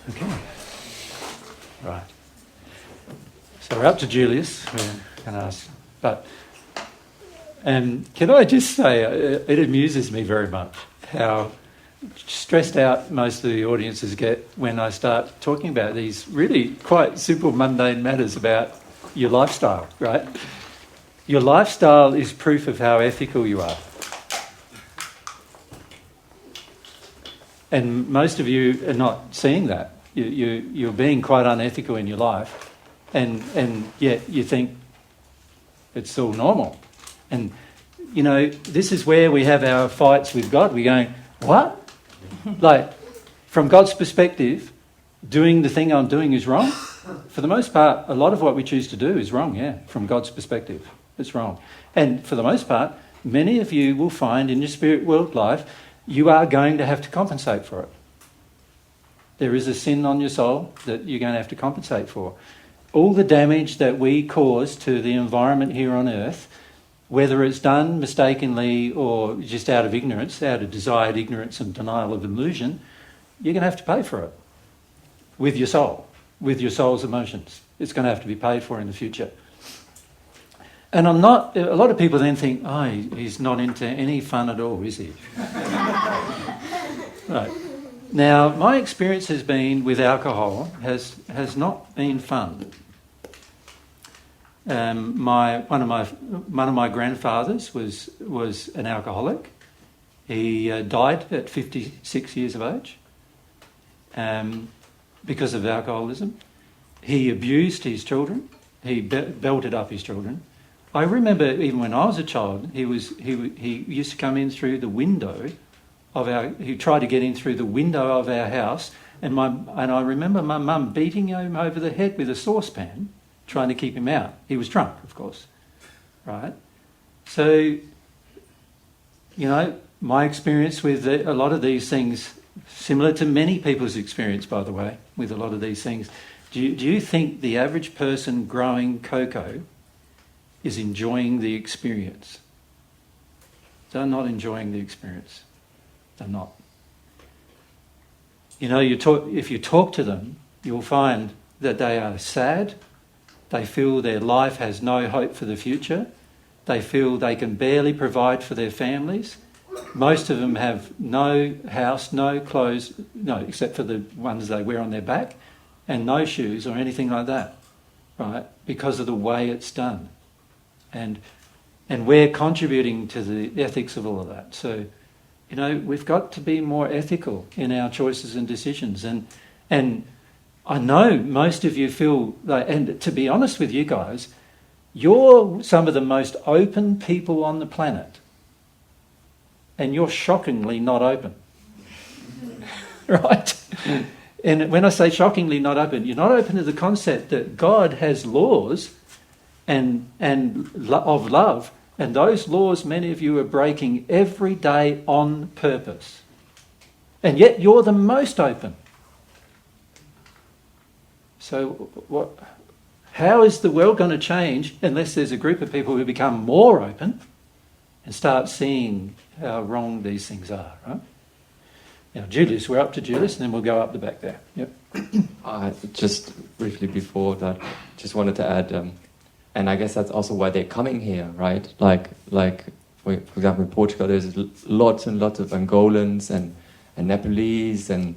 Okay. Right. So we're up to Julius. We're going to ask. But can I just say, it amuses me very much how stressed out most of the audiences get when I start talking about these really quite simple, mundane matters about your lifestyle, right? Your lifestyle is proof of how ethical you are. And most of you are not seeing that. You're being quite unethical in your life, and yet you think it's all normal. And, you know, this is where we have our fights with God. We're going, what? Like, from God's perspective, doing the thing I'm doing is wrong? For the most part, a lot of what we choose to do is wrong, yeah, from God's perspective. It's wrong. And for the most part, many of you will find in your spirit world life, you are going to have to compensate for it. There is a sin on your soul that you're going to have to compensate for. All the damage that we cause to the environment here on earth, whether it's done mistakenly or just out of ignorance, out of desired ignorance and denial of illusion, you're going to have to pay for it with your soul, with your soul's emotions. It's going to have to be paid for in the future. And a lot of people then think, oh, he's not into any fun at all, is he? Right. Now, my experience has been with alcohol has not been fun. One of my grandfathers was an alcoholic. He died at 56 years of age because of alcoholism. He abused his children. He belted up his children. I remember even when I was a child, he used to come in through the window he tried to get in through the window of our house, and I remember my mum beating him over the head with a saucepan, trying to keep him out. He was drunk, of course, right? So, you know, my experience with a lot of these things, similar to many people's experience, by the way, with a lot of these things. Do you think the average person growing cocoa is enjoying the experience? They're not enjoying the experience. They're not. You know, if you talk to them, you'll find that they are sad. They feel their life has no hope for the future. They feel they can barely provide for their families. Most of them have no house, no clothes, except for the ones they wear on their back, and no shoes or anything like that, right? Because of the way it's done. And we're contributing to the ethics of all of that. So, you know, we've got to be more ethical in our choices and decisions. And I know most of you feel like, and to be honest with you guys, you're some of the most open people on the planet. And you're shockingly not open. Right? And when I say shockingly not open, you're not open to the concept that God has laws and of love, and those laws many of you are breaking every day on purpose. And yet you're the most open. So how is the world going to change unless there's a group of people who become more open and start seeing how wrong these things are, right? Now, Julius, we're up to Julius, and then we'll go up the back there. Yep. Just briefly before that, just wanted to add, and I guess that's also why they're coming here, right? Like for example, in Portugal, there's lots and lots of Angolans and Nepalese, and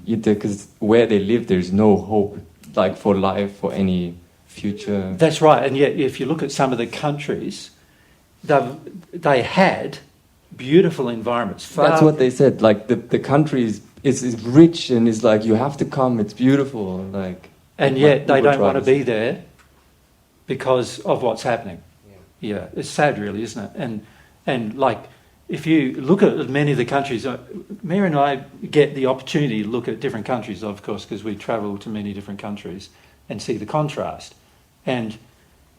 because where they live, there's no hope, like for life, for any future. That's right, and yet if you look at some of the countries, they had beautiful environments. That's what they said. Like the country is rich and is like, you have to come. It's beautiful. Like, and yet they don't want to be there because of what's happening. Yeah, it's sad, really, isn't it? And like, if you look at many of the countries, Mary and I get the opportunity to look at different countries, of course, because we travel to many different countries and see the contrast. And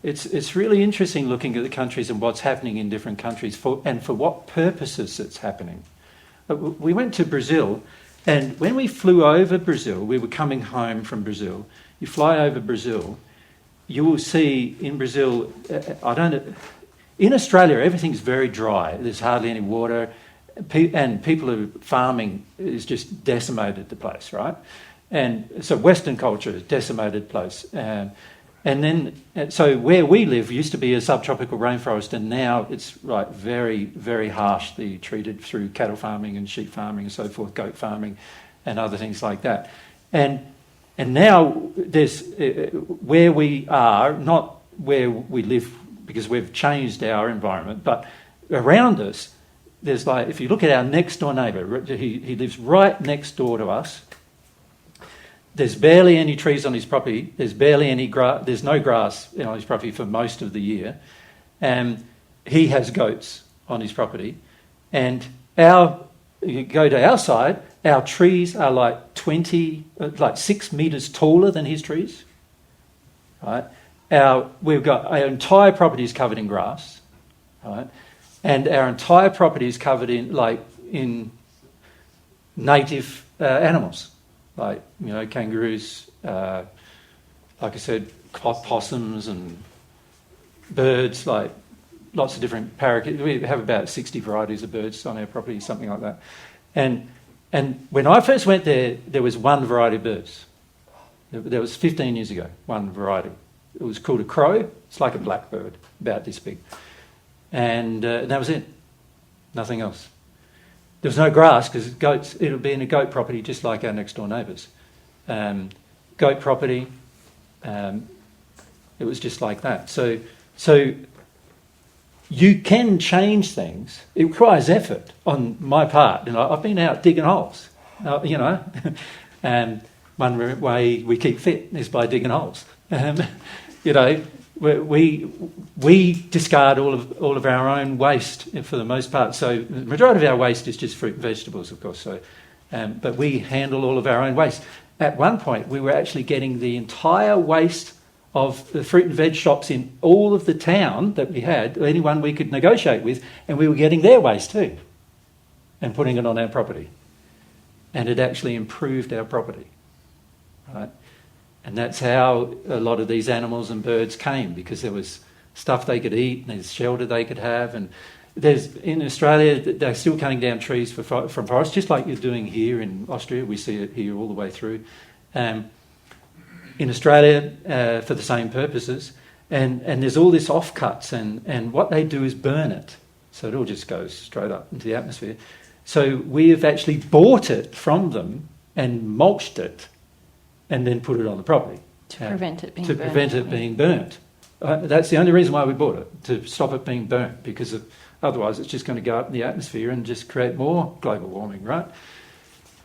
it's really interesting looking at the countries and what's happening in different countries for what purposes it's happening. We went to Brazil, and when we flew over Brazil, we were coming home from Brazil. You fly over Brazil, you will see in Brazil, in Australia, everything's very dry. There's hardly any water, and people are farming is just decimated the place, right? And so Western culture is a decimated place. And then, so where we live used to be a subtropical rainforest, and now it's like very, very harshly treated through cattle farming and sheep farming and so forth, goat farming and other things like that. And now there's where we are, not where we live because we've changed our environment, but around us, there's like, if you look at our next door neighbour, he lives right next door to us. There's barely any trees on his property. There's barely any grass. There's no grass on his property for most of the year. And he has goats on his property. And you go to our side, our trees are like 6 metres taller than his trees. Right? We've got our entire property is covered in grass. Right? And our entire property is covered in native animals. Like, kangaroos, like I said, possums and birds, like lots of different parakeets. We have about 60 varieties of birds on our property, something like that. And when I first went there was one variety of birds. That was 15 years ago, one variety. It was called a crow. It's like a blackbird, about this big. And that was it. Nothing else. There was no grass because goats, it would be in a goat property just like our next door neighbours. Goat property, it was just like that. So you can change things. It requires effort on my part. I've been out digging holes, and one way we keep fit is by digging holes. We discard all of our own waste for the most part. So the majority of our waste is just fruit and vegetables, of course. So, but we handle all of our own waste. At one point, we were actually getting the entire waste of the fruit and veg shops in all of the town that we had, anyone we could negotiate with, and we were getting their waste too, and putting it on our property. And it actually improved our property, right? And that's how a lot of these animals and birds came, because there was stuff they could eat and there's shelter they could have. And in Australia, they're still cutting down trees from forests, just like you're doing here in Austria. We see it here all the way through. In Australia, for the same purposes. And there's all this offcuts, and what they do is burn it. So it all just goes straight up into the atmosphere. So we have actually bought it from them and mulched it, and then put it on the property. To prevent it being burnt. To prevent it being burnt. That's the only reason why we bought it, to stop it being burnt, because otherwise it's just going to go up in the atmosphere and just create more global warming, right?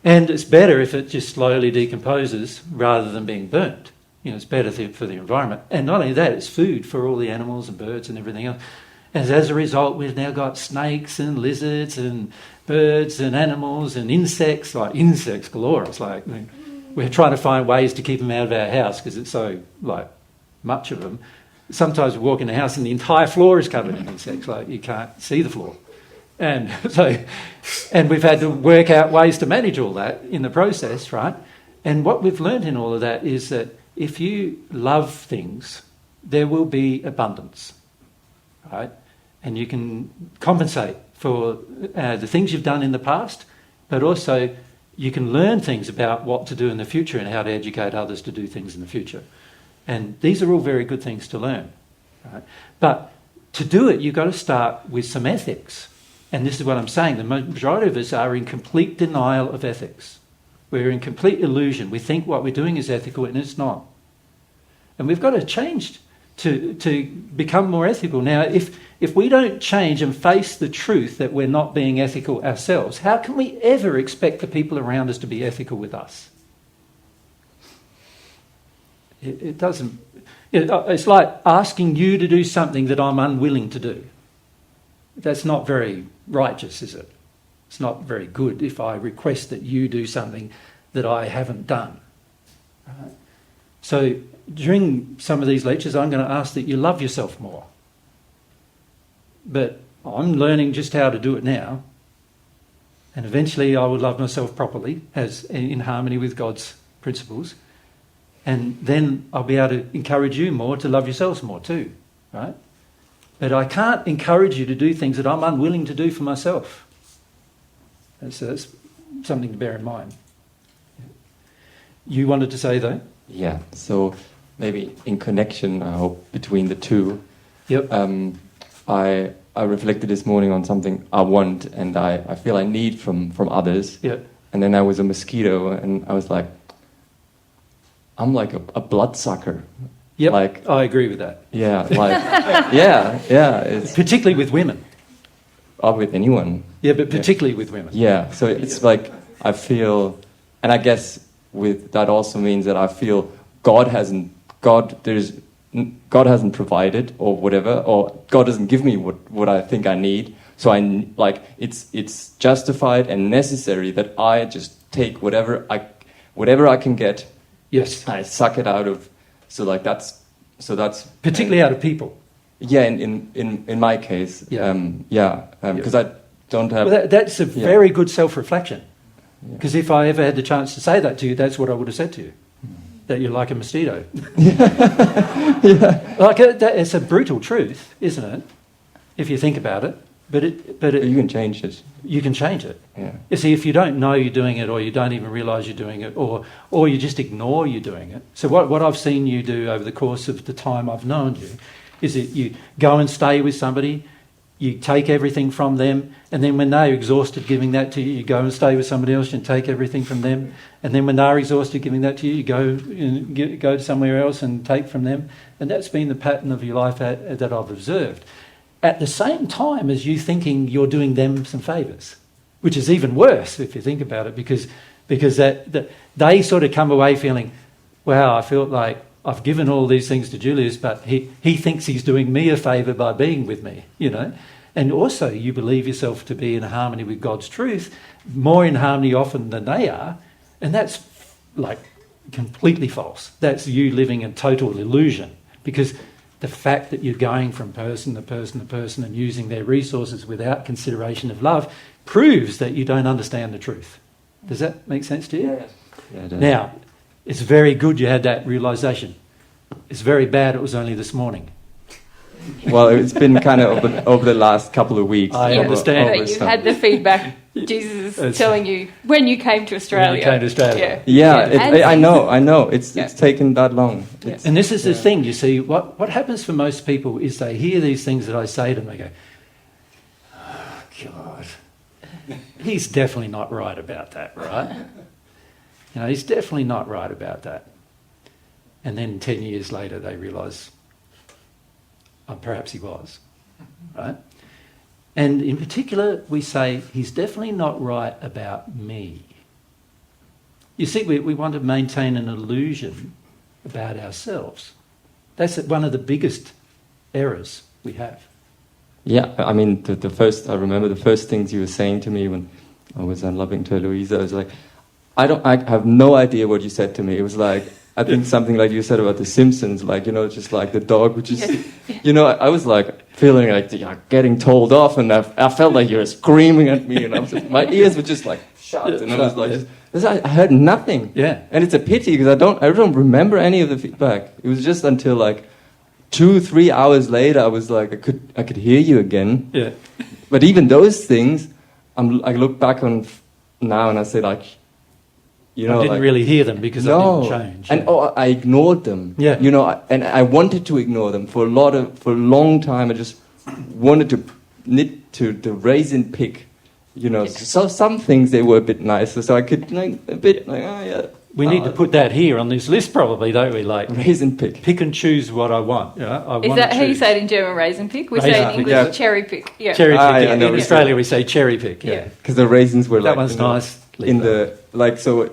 And it's better if it just slowly decomposes rather than being burnt. It's better for the environment. And not only that, it's food for all the animals and birds and everything else. And as a result, we've now got snakes and lizards and birds and animals and insects, like insects galore. It's like, we're trying to find ways to keep them out of our house because it's so much of them. Sometimes we walk in the house and the entire floor is covered in insects, like you can't see the floor. And we've had to work out ways to manage all that in the process, right? And what we've learned in all of that is that if you love things, there will be abundance, right? And you can compensate for the things you've done in the past, but also you can learn things about what to do in the future and how to educate others to do things in the future. And these are all very good things to learn, right? But to do it, you've got to start with some ethics. And this is what I'm saying. The majority of us are in complete denial of ethics. We're in complete illusion. We think what we're doing is ethical and it's not. And we've got to change to become more ethical. Now, if we don't change and face the truth that we're not being ethical ourselves, how can we ever expect the people around us to be ethical with us? It doesn't. It's like asking you to do something that I'm unwilling to do. That's not very righteous, is it? It's not very good if I request that you do something that I haven't done. Right? So during some of these lectures, I'm going to ask that you love yourself more. But I'm learning just how to do it now. And eventually I will love myself properly, as in harmony with God's principles. And then I'll be able to encourage you more to love yourselves more too, right? But I can't encourage you to do things that I'm unwilling to do for myself. That's something to bear in mind. You wanted to say though? Yeah, so maybe in connection, I hope, between the two, Yep. I reflected this morning on something I want and I feel I need from others. Yep. And then I was a mosquito and I was like, I'm like a bloodsucker. Yep. Like, I agree with that. yeah, like, yeah, it's Particularly with women. with anyone. Yeah, but particularly with women. Yeah, so it's like I feel, and I guess with that also means that I feel God hasn't provided or whatever, or God doesn't give me what I think I need. So it's justified and necessary that I just take whatever I can get. Yes. I suck it out of. So that's Particularly out of people. yeah. In my case, because I don't have. Well, that's a very good self-reflection. Because if I ever had the chance to say that to you, that's what I would have said to you. That you're like a mosquito. Like it's a brutal truth, isn't it? If you think about it. But you can change it. You can change it. Yeah. You see, if you don't know you're doing it, or you don't even realise you're doing it, or you just ignore you're doing it. So what I've seen you do over the course of the time I've known you is that you go and stay with somebody, you take everything from them, and then when they're exhausted giving that to you, you go and stay with somebody else and take everything from them, and then when they're exhausted giving that to you, you go to somewhere else and take from them. And that's been the pattern of your life that I've observed. At the same time as you thinking you're doing them some favours, which is even worse if you think about it, because that they sort of come away feeling, wow, I feel like I've given all these things to Julius, but he thinks he's doing me a favour by being with me, you know. And also you believe yourself to be in harmony with God's truth, more in harmony often than they are, and that's like completely false. That's you living in total illusion, because the fact that you're going from person to person to person and using their resources without consideration of love proves that you don't understand the truth. Does that make sense to you? Yeah, it does. Now, it's very good you had that realisation. It's very bad it was only this morning. Well, it's been kind of over the last couple of weeks. I understand. But you've had the feedback Jesus is telling you when you came to Australia. When you came to Australia. Yeah, I know. It's taken that long. And this is the thing, you see, what happens for most people is they hear these things that I say to them, they go, oh, God, he's definitely not right about that, right? You know, he's definitely not right about that. And then 10 years later they realise, perhaps he was, right? And in particular, we say, he's definitely not right about me. You see, we want to maintain an illusion about ourselves. That's one of the biggest errors we have. Yeah, I mean, I remember the first things you were saying to me when I was unloving to Louisa. I was like, I have no idea what you said to me. It was like, I think something like you said about The Simpsons, like, you know, just like the dog, which is, you know, I was like feeling like getting told off, and I felt like you were screaming at me, and my ears were just like shut, and I was like, I heard nothing. Yeah. And it's a pity because I don't remember any of the feedback. It was just until like 2-3 hours later, I was like, I could hear you again. Yeah. But even those things, I look back on now and I say like, you know, I didn't really hear them because I didn't change. And I ignored them. Yeah. You know, and I wanted to ignore them for a long time. I just wanted to raise and pick. You know, so some things they were a bit nicer, so I could We need to put that here on this list, probably, don't we? Like raise and pick. Pick and choose what I want. You know, Is that how you say it in German? Raisin pick. We say in English cherry pick. Yeah. Cherry pick. In Australia, we say cherry pick. Yeah. Because the raisins were that one's nice. In the like so.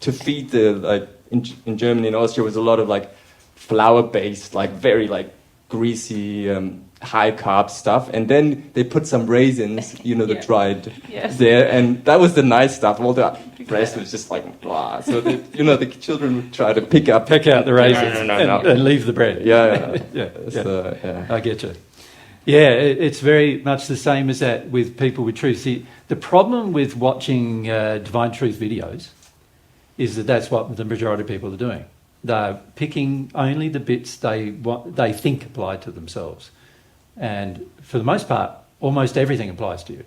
To feed the like in Germany and Austria was a lot of like flour based, like very like greasy, high carb stuff, and then they put some raisins, you know, the dried there, and that was the nice stuff. All the rest was just like blah. So the children would try to pick out the raisins and leave the bread. Yeah. I get you. Yeah, it's very much the same as that with people with truth. See, the problem with watching Divine Truth videos is that's what the majority of people are doing. They're picking only the bits they think apply to themselves. And for the most part, almost everything applies to you.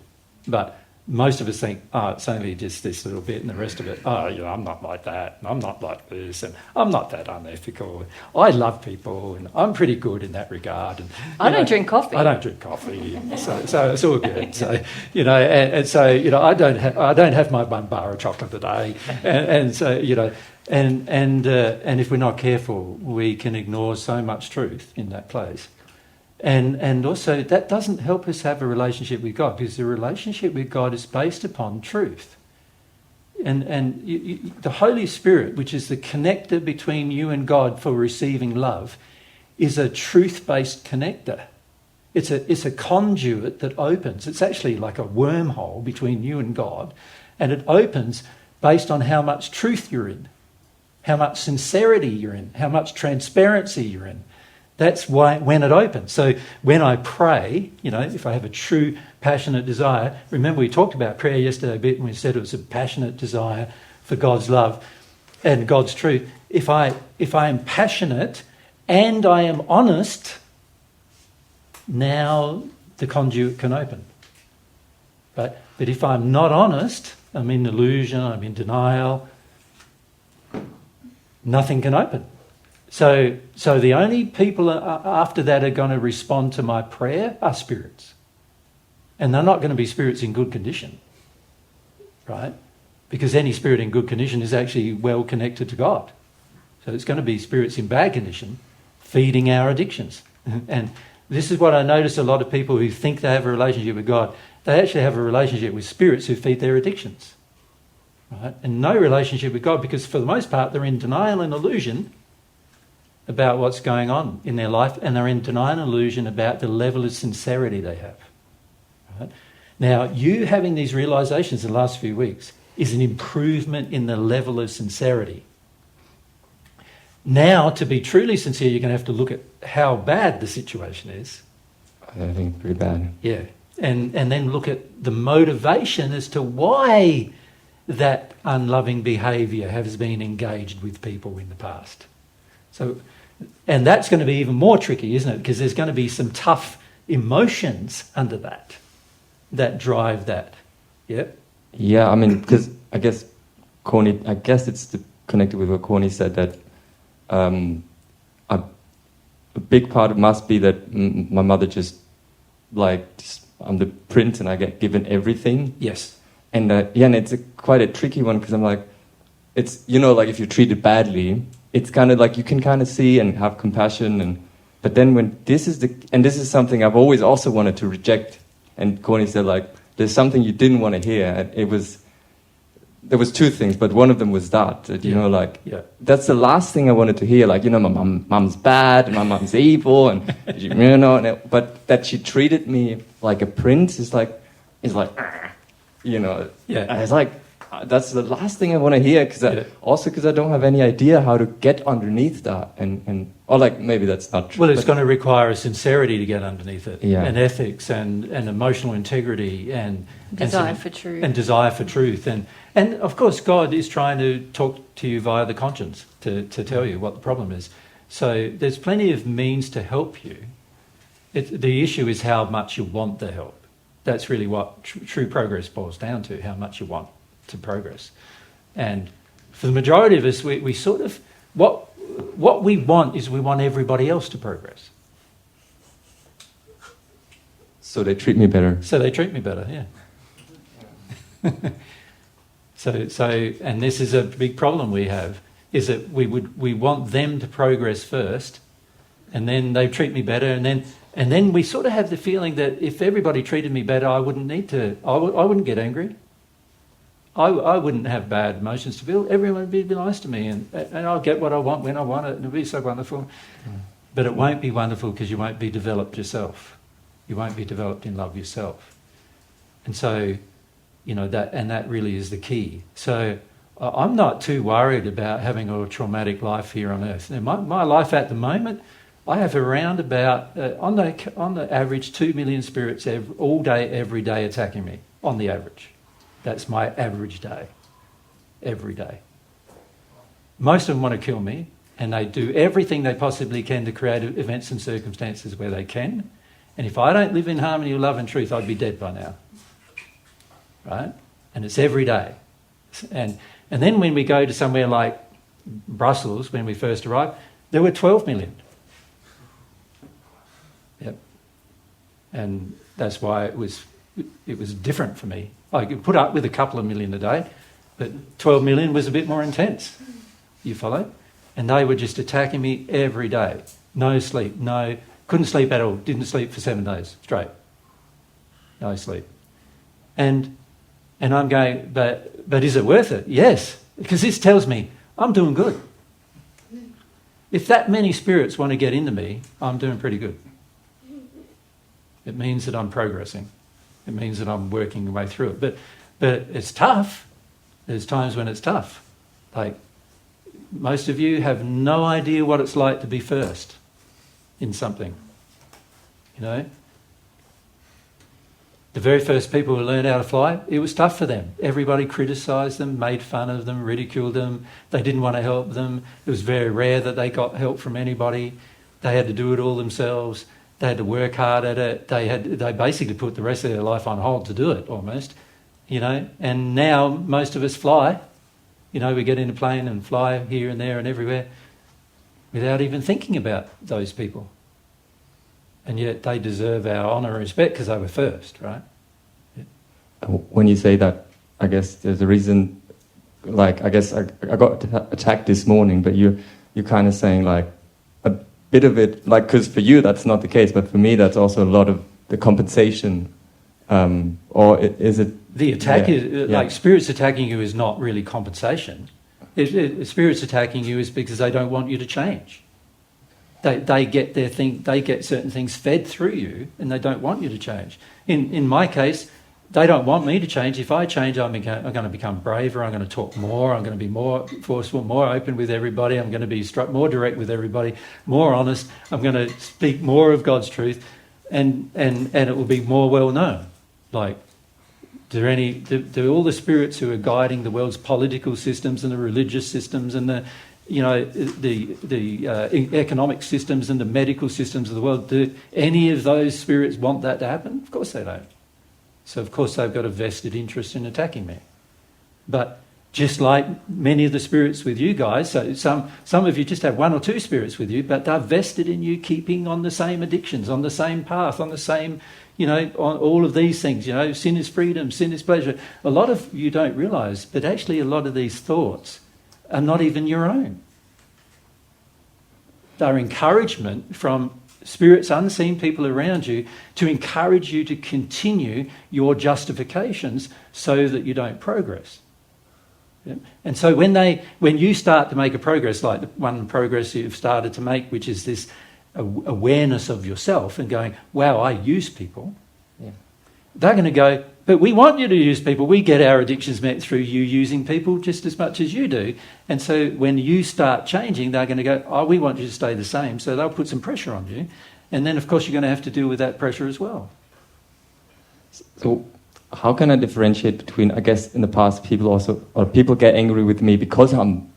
But most of us think, oh, it's only just this little bit, and the rest of it, oh, you know, I'm not like that, and I'm not like this, and I'm not that unethical. I love people, and I'm pretty good in that regard. And I don't drink coffee. I don't drink coffee, so it's all good. So you know, and so you know, I don't have my one bar of chocolate a day, and so you know, and if we're not careful, we can ignore so much truth in that place. And also, that doesn't help us have a relationship with God, because the relationship with God is based upon truth. And the Holy Spirit, which is the connector between you and God for receiving love, is a truth-based connector. It's a conduit that opens. It's actually like a wormhole between you and God, and it opens based on how much truth you're in, how much sincerity you're in, how much transparency you're in. That's why when it opens. So when I pray, you know, if I have a true passionate desire, remember we talked about prayer yesterday a bit, and we said it was a passionate desire for God's love and God's truth. If I am passionate and I am honest, now the conduit can open. But if I'm not honest, I'm in illusion, I'm in denial, nothing can open. So the only people after that are going to respond to my prayer are spirits. And they're not going to be spirits in good condition, right? Because any spirit in good condition is actually well connected to God. So it's going to be spirits in bad condition feeding our addictions. And this is what I notice a lot of people who think they have a relationship with God, they actually have a relationship with spirits who feed their addictions, right? And no relationship with God, because for the most part they're in denial and illusion about what's going on in their life, and they're in denial and illusion about the level of sincerity they have. Right? Now, you having these realizations in the last few weeks is an improvement in the level of sincerity. Now, to be truly sincere, you're going to have to look at how bad the situation is. I think pretty bad. Yeah, and then look at the motivation as to why that unloving behaviour has been engaged with people in the past. So, and that's going to be even more tricky, isn't it? Because there's going to be some tough emotions under that drive that. Yep. Yeah, I mean, because I guess it's connected with what Corny said, that a big part it must be that my mother I'm the prince and I get given everything. Yes. And and it's quite a tricky one, because I'm like, it's, you know, like if you're treated badly, it's kind of like you can kind of see and have compassion, but then when this is something I've always also wanted to reject. And Corny said, like, there's something you didn't want to hear. And there was two things, but one of them was that you know, like, that's the last thing I wanted to hear. Like, you know, my mum's bad and my mum's evil, and you know, but that she treated me like a prince is like, you know, and it's like, that's the last thing I want to hear, because I don't have any idea how to get underneath that, or like, maybe that's not true. Well, it's going to require a sincerity to get underneath it, and ethics and emotional integrity and desire for truth. And desire for truth. And of course, God is trying to talk to you via the conscience to tell you what the problem is. So there's plenty of means to help you. The issue is how much you want the help. That's really what true progress boils down to, how much you want to progress. And for the majority of us, we sort of, what we want is we want everybody else to progress. So they treat me better. Yeah. So and this is a big problem we have, is that we want them to progress first, and then they treat me better, and then we sort of have the feeling that if everybody treated me better, I wouldn't need to, I wouldn't get angry. I wouldn't have bad emotions to feel. Everyone would be nice to me, and I'll get what I want when I want it, and it'll be so wonderful. But it won't be wonderful because you won't be developed yourself. You won't be developed in love yourself. And so, you know, that really is the key. So I'm not too worried about having a traumatic life here on earth. Now, my life at the moment, I have around about, on the average, 2 million spirits all day, every day attacking me, on the average. That's my average day, every day. Most of them want to kill me, and they do everything they possibly can to create events and circumstances where they can. And if I don't live in harmony, love and truth, I'd be dead by now. right? And it's every day. And then when we go to somewhere like Brussels, when we first arrived, there were 12 million. Yep. And that's why it was different for me. I could put up with a couple of million a day, but 12 million was a bit more intense. You follow? And they were just attacking me every day. No sleep, couldn't sleep at all. Didn't sleep for 7 days straight. No sleep. And I'm going, but is it worth it? Yes, because this tells me I'm doing good. If that many spirits want to get into me, I'm doing pretty good. It means that I'm progressing. It means that I'm working my way through it. But it's tough. There's times when it's tough. Like, most of you have no idea what it's like to be first in something. You know? The very first people who learned how to fly, it was tough for them. Everybody criticised them, made fun of them, ridiculed them. They didn't want to help them. It was very rare that they got help from anybody. They had to do it all themselves. They had to work hard at it. They basically put the rest of their life on hold to do it, almost. You know, and now most of us fly. You know, we get in a plane and fly here and there and everywhere without even thinking about those people. And yet they deserve our honour and respect because they were first, right? Yeah. When you say that, I guess there's a reason, like, I guess I got attacked this morning, but you're kind of saying, like, a bit of it, like, because for you that's not the case, but for me that's also a lot of the compensation, or is it... The attack is, like, spirits attacking you is not really compensation. Spirits attacking you is because they don't want you to change. They get they get certain things fed through you, and they don't want you to change. In my case, they don't want me to change. If I change, I'm going to become braver. I'm going to talk more. I'm going to be more forceful, more open with everybody. I'm going to be more direct with everybody, more honest. I'm going to speak more of God's truth, and it will be more well known. Like, do all the spirits who are guiding the world's political systems and the religious systems and the economic systems and the medical systems of the world, do any of those spirits want that to happen? Of course they don't. So of course they've got a vested interest in attacking me. But just like many of the spirits with you guys, so some of you just have 1 or 2 spirits with you, but they're vested in you keeping on the same addictions, on the same path, on the same, on all of these things. Sin is freedom, sin is pleasure. A lot of you don't realise, but actually a lot of these thoughts are not even your own. They're encouragement from spirits, unseen people around you, to encourage you to continue your justifications so that you don't progress. Yeah? And so when you start to make a progress, like the one progress you've started to make, which is this awareness of yourself and going, wow, I use people, they're going to go, but we want you to use people. We get our addictions met through you using people just as much as you do. And so when you start changing, they're going to go, oh, we want you to stay the same. So they'll put some pressure on you. And then, of course, you're going to have to deal with that pressure as well. So how can I differentiate between, I guess, in the past, people get angry with me because I'm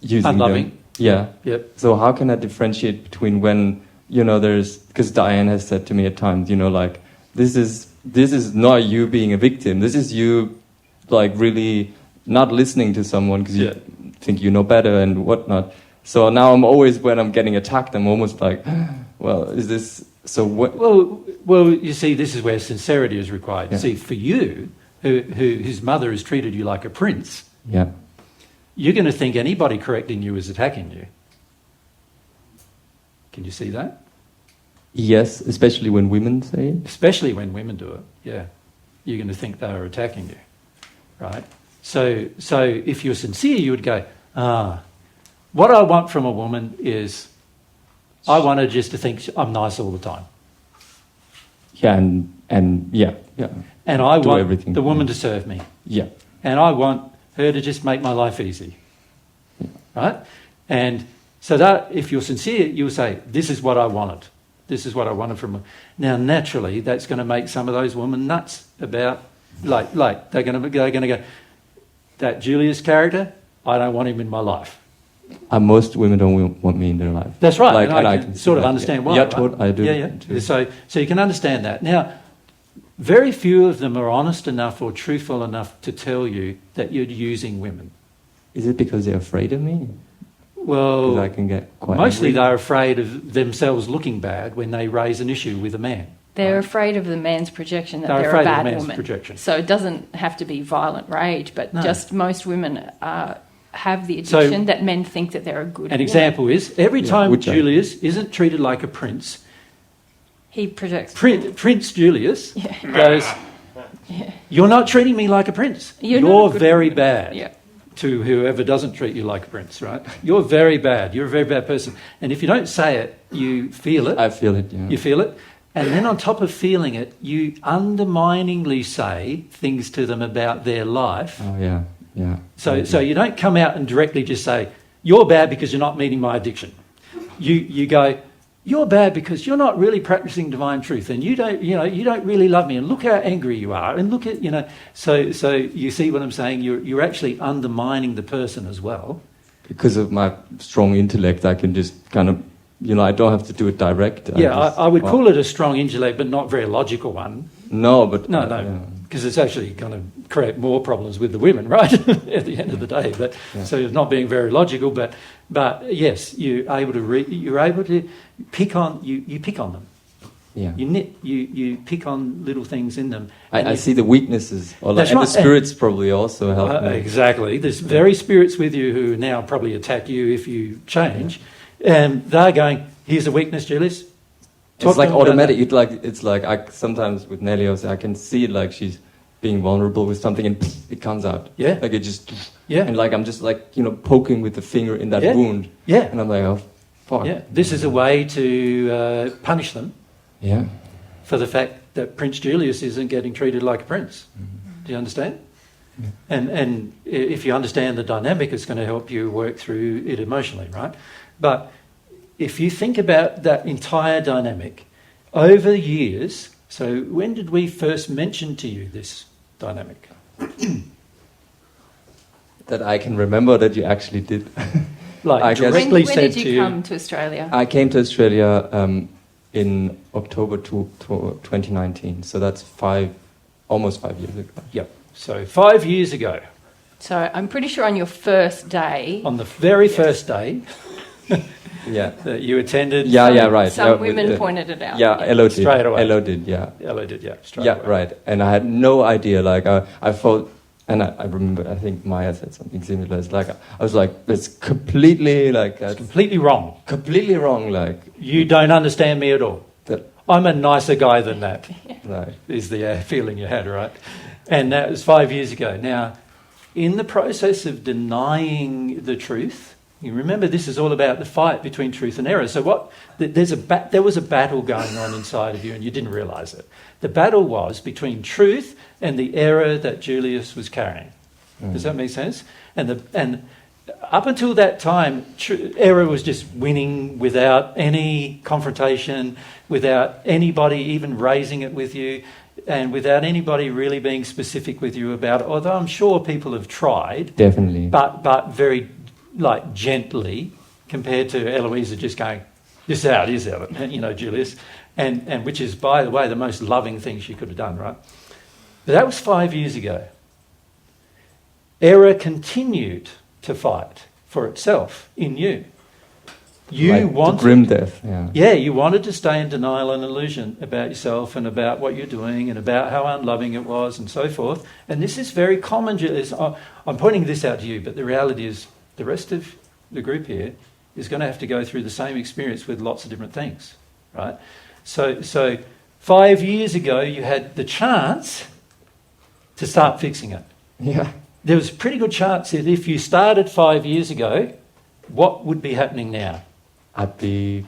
using them. Unloving. Yeah. Yep. So how can I differentiate between when, because Diane has said to me at times, like, this is not you being a victim. This is you, like, really not listening to someone because you think you know better and whatnot. So now I'm always, when I'm getting attacked, I'm almost like, well, is this... So what? Well, you see, this is where sincerity is required. Yeah. See, for you, whose mother has treated you like a prince, you're going to think anybody correcting you is attacking you. Can you see that? Yes, especially when women say it. Especially when women do it, yeah. You're going to think they are attacking you, right? So if you're sincere, you would go, what I want from a woman is, I want her just to think I'm nice all the time. Yeah, and yeah. And I want everything. the woman to serve me. Yeah. And I want her to just make my life easy, right? And so that if you're sincere, you'll say, this is what I wanted. This is what I wanted from her. Now, naturally, that's going to make some of those women nuts about, like they're going to go, that Julius character, I don't want him in my life. And most women don't want me in their life. That's right. Like, and I can sort of understand why. Yeah, right? I do. Yeah. So you can understand that. Now, very few of them are honest enough or truthful enough to tell you that you're using women. Is it because they're afraid of me? Well, Because I can get quite mostly angry? they're afraid of themselves looking bad when they raise an issue with a man. They're afraid of the man's projection that They're they're afraid a of the bad man's woman. projection. So it doesn't have to be violent rage, but No. just most women have the So- addiction that men think that they're a good An woman. example is, every Yeah, time which I- Julius isn't treated like a prince, He projects. Prince Julius Yeah. goes, Yeah. "You're not treating me like a prince. You're You're, not a good very woman." bad." Yeah. To whoever doesn't treat you like a prince, right? You're very bad. You're a very bad person. And if you don't say it, you feel it. I feel it, yeah. You feel it. And then on top of feeling it, you underminingly say things to them about their life. Oh, yeah, yeah. So you don't come out and directly just say, "You're bad because you're not meeting my addiction." You go, "You're bad because you're not really practicing divine truth, and you don't really love me, and look how angry you are, and look at, So you see what I'm saying? You're actually undermining the person as well. Because of my strong intellect, I can just kind of, I don't have to do it direct. I would call it a strong intellect, but not very logical one. No, but... No, yeah. because it's actually going to create more problems with the women, right? At the end of the day, but Yeah. so it's not being very logical. But yes, you're able to pick on you pick on them. Yeah. You pick on little things in them. I see the weaknesses, That's and right. the spirits probably also help me. Exactly. There's very spirits with you who now probably attack you if you change, and they're going, "Here's a weakness, Julius." Talk It's to like them about automatic. that. It's like I sometimes with Nelly also I can see it like she's being vulnerable with something and it comes out. Yeah. Like it just Yeah. and like I'm just like poking with the finger in that Yeah. wound. Yeah. And I'm like, oh fuck. Yeah. This is a way to punish them Yeah. for the fact that Prince Julius isn't getting treated like a prince. Do you understand? Yeah. And if you understand the dynamic, it's going to help you work through it emotionally, right? But if you think about that entire dynamic over the years, so when did we first mention to you this dynamic? That I can remember that you actually did. Like I guess- directly When said did to you you, come to Australia? I came to Australia in October 2019, so that's almost 5 years ago. Yep. So 5 years ago, So I'm pretty sure on your first day, on the very first day Yeah. that you attended, Yeah, right. some with women the- pointed it out. Yeah, Elo did. Straight away. Elo did, yeah. Ella did, yeah, straight Yeah, away. right. And I had no idea. Like I thought, and I remember. I think Maya said something similar. It's like I was like, it's completely like It's completely wrong. completely wrong. Like You don't understand me at all. that. I'm a nicer guy than that, Right. is the feeling you had, right? And that was 5 years ago. Now, in the process of denying the truth, you remember this is all about the fight between truth and error. So there was a battle going on inside of you and you didn't realise it. The battle was between truth and the error that Julius was carrying. Does that make sense? And up until that time, error was just winning without any confrontation, without anybody even raising it with you, and without anybody really being specific with you about it. Although I'm sure people have tried, Definitely. but very gently, compared to Eloisa just going, "This out, is out," Julius, and which is, by the way, the most loving thing she could have done, right? But that was 5 years ago. Error continued to fight for itself in you. You Like wanted, the grim death. Yeah. yeah, you wanted to stay in denial and illusion about yourself and about what you're doing and about how unloving it was and so forth. And this is very common. I'm pointing this out to you, but the reality is the rest of the group here is going to have to go through the same experience with lots of different things, right? So 5 years ago, you had the chance to start fixing it. Yeah. There was a pretty good chance that if you started 5 years ago, what would be happening now? I'd be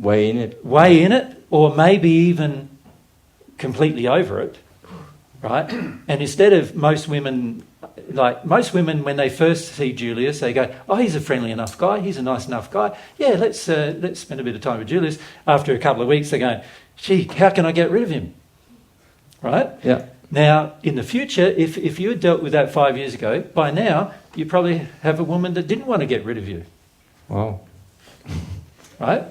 way in it. Way in it, or maybe even completely over it, right? And instead of most women, when they first see Julius, they go, "Oh, he's a friendly enough guy. He's a nice enough guy. Yeah, let's spend a bit of time with Julius." After a couple of weeks, they go, "Gee, how can I get rid of him?" Right? Yeah. Now, in the future, if you had dealt with that 5 years ago, by now you probably have a woman that didn't want to get rid of you, Wow. right?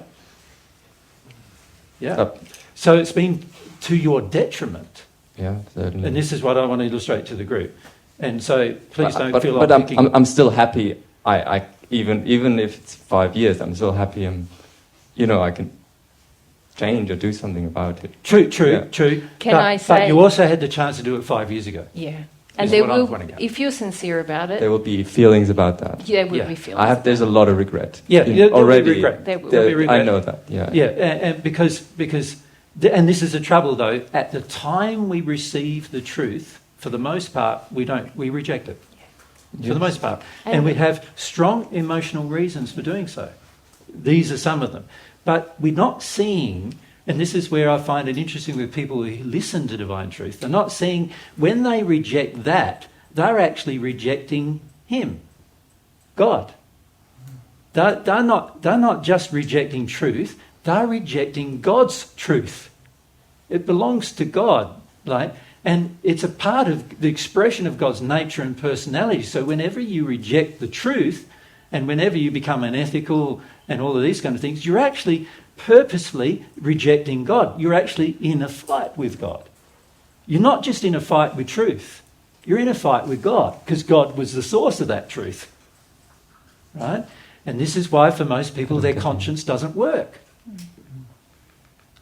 Yeah. Up. So it's been to your detriment Yeah, certainly. And this is what I want to illustrate to the group. And so please don't but, feel but like picking... I'm still happy. I even if it's 5 years, I'm still happy. I can change or do something about it. True. But you also had the chance to do it 5 years ago. Yeah. And Is there what I'm will, pointing out. if you're sincere about it, There will be feelings about that. there will Yeah. be feelings. There's a lot of regret. Yeah, there will be already. regret. There will be regret. I know that. Yeah. Yeah, and because and this is the trouble though. At the time we receive the truth, for the most part, we reject it. For the most part, and we have strong emotional reasons for doing so. These are some of them, but we're not seeing. And this is where I find it interesting with people who listen to divine truth. They're not seeing when they reject that, they're actually rejecting Him, God. They're not just rejecting truth, they're rejecting God's truth. It belongs to God, right? And it's a part of the expression of God's nature and personality. So whenever you reject the truth and whenever you become unethical and all of these kind of things, you're actually purposefully rejecting God. You're actually in a fight with God. You're not just in a fight with truth. You're in a fight with God because God was the source of that truth. Right? And this is why for most people their conscience doesn't work.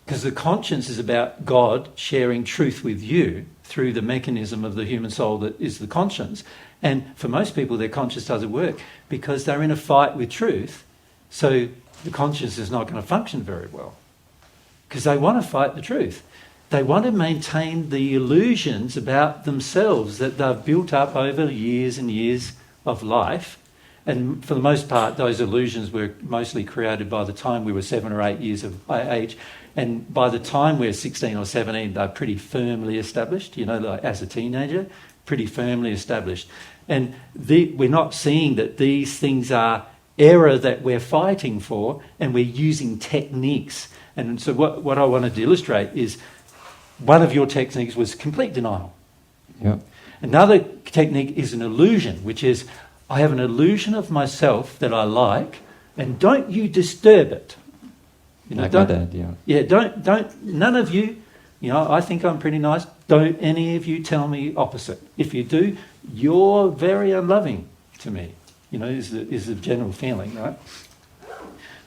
Because the conscience is about God sharing truth with you through the mechanism of the human soul that is the conscience. And for most people their conscience doesn't work because they're in a fight with truth. So the conscience is not going to function very well because they want to fight the truth. They want to maintain the illusions about themselves that they've built up over years and years of life. And for the most part, those illusions were mostly created by the time we were 7 or 8 years of age. And by the time we're 16 or 17, they're pretty firmly established, like as a teenager, pretty firmly established. And we're not seeing that these things are error that we're fighting for, and we're using techniques. And so what I wanted to illustrate is one of your techniques was complete denial. Yeah. Another technique is an illusion, which is I have an illusion of myself that I like, and don't you disturb it. Like my dad, yeah. Yeah, don't, none of you, I think I'm pretty nice, don't any of you tell me opposite. If you do, you're very unloving to me. Is the general feeling, right?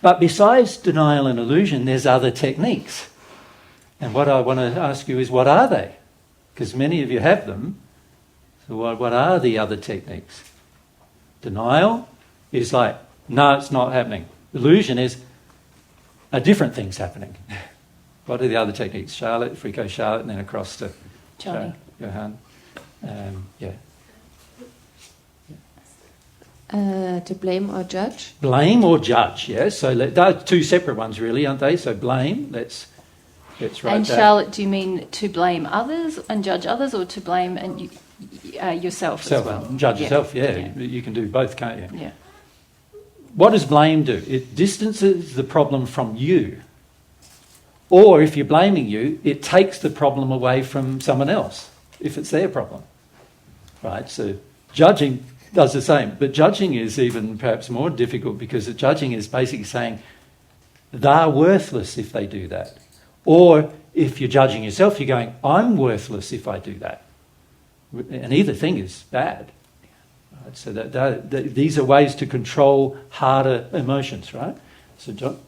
But besides denial and illusion, there's other techniques. And what I want to ask you is, what are they? Because many of you have them. So what are the other techniques? Denial is like, no, it's not happening. Illusion is different things happening. What are the other techniques? Charlotte, if we go Charlotte and then across to Johnny. Johan. Yeah. To blame or judge? Blame or judge, yes. So they're two separate ones, really, aren't they? So blame, let's write And that. Charlotte, do you mean to blame others and judge others, or to blame yourself as well? Judge yourself, yeah. You can do both, can't you? Yeah. What does blame do? It distances the problem from you. Or if you're blaming you, it takes the problem away from someone else, if it's their problem. Right? So judging does the same. But judging is even perhaps more difficult because the judging is basically saying they're worthless if they do that. Or if you're judging yourself, you're going, I'm worthless if I do that. And either thing is bad. Right? So these are ways to control harder emotions, right? So John?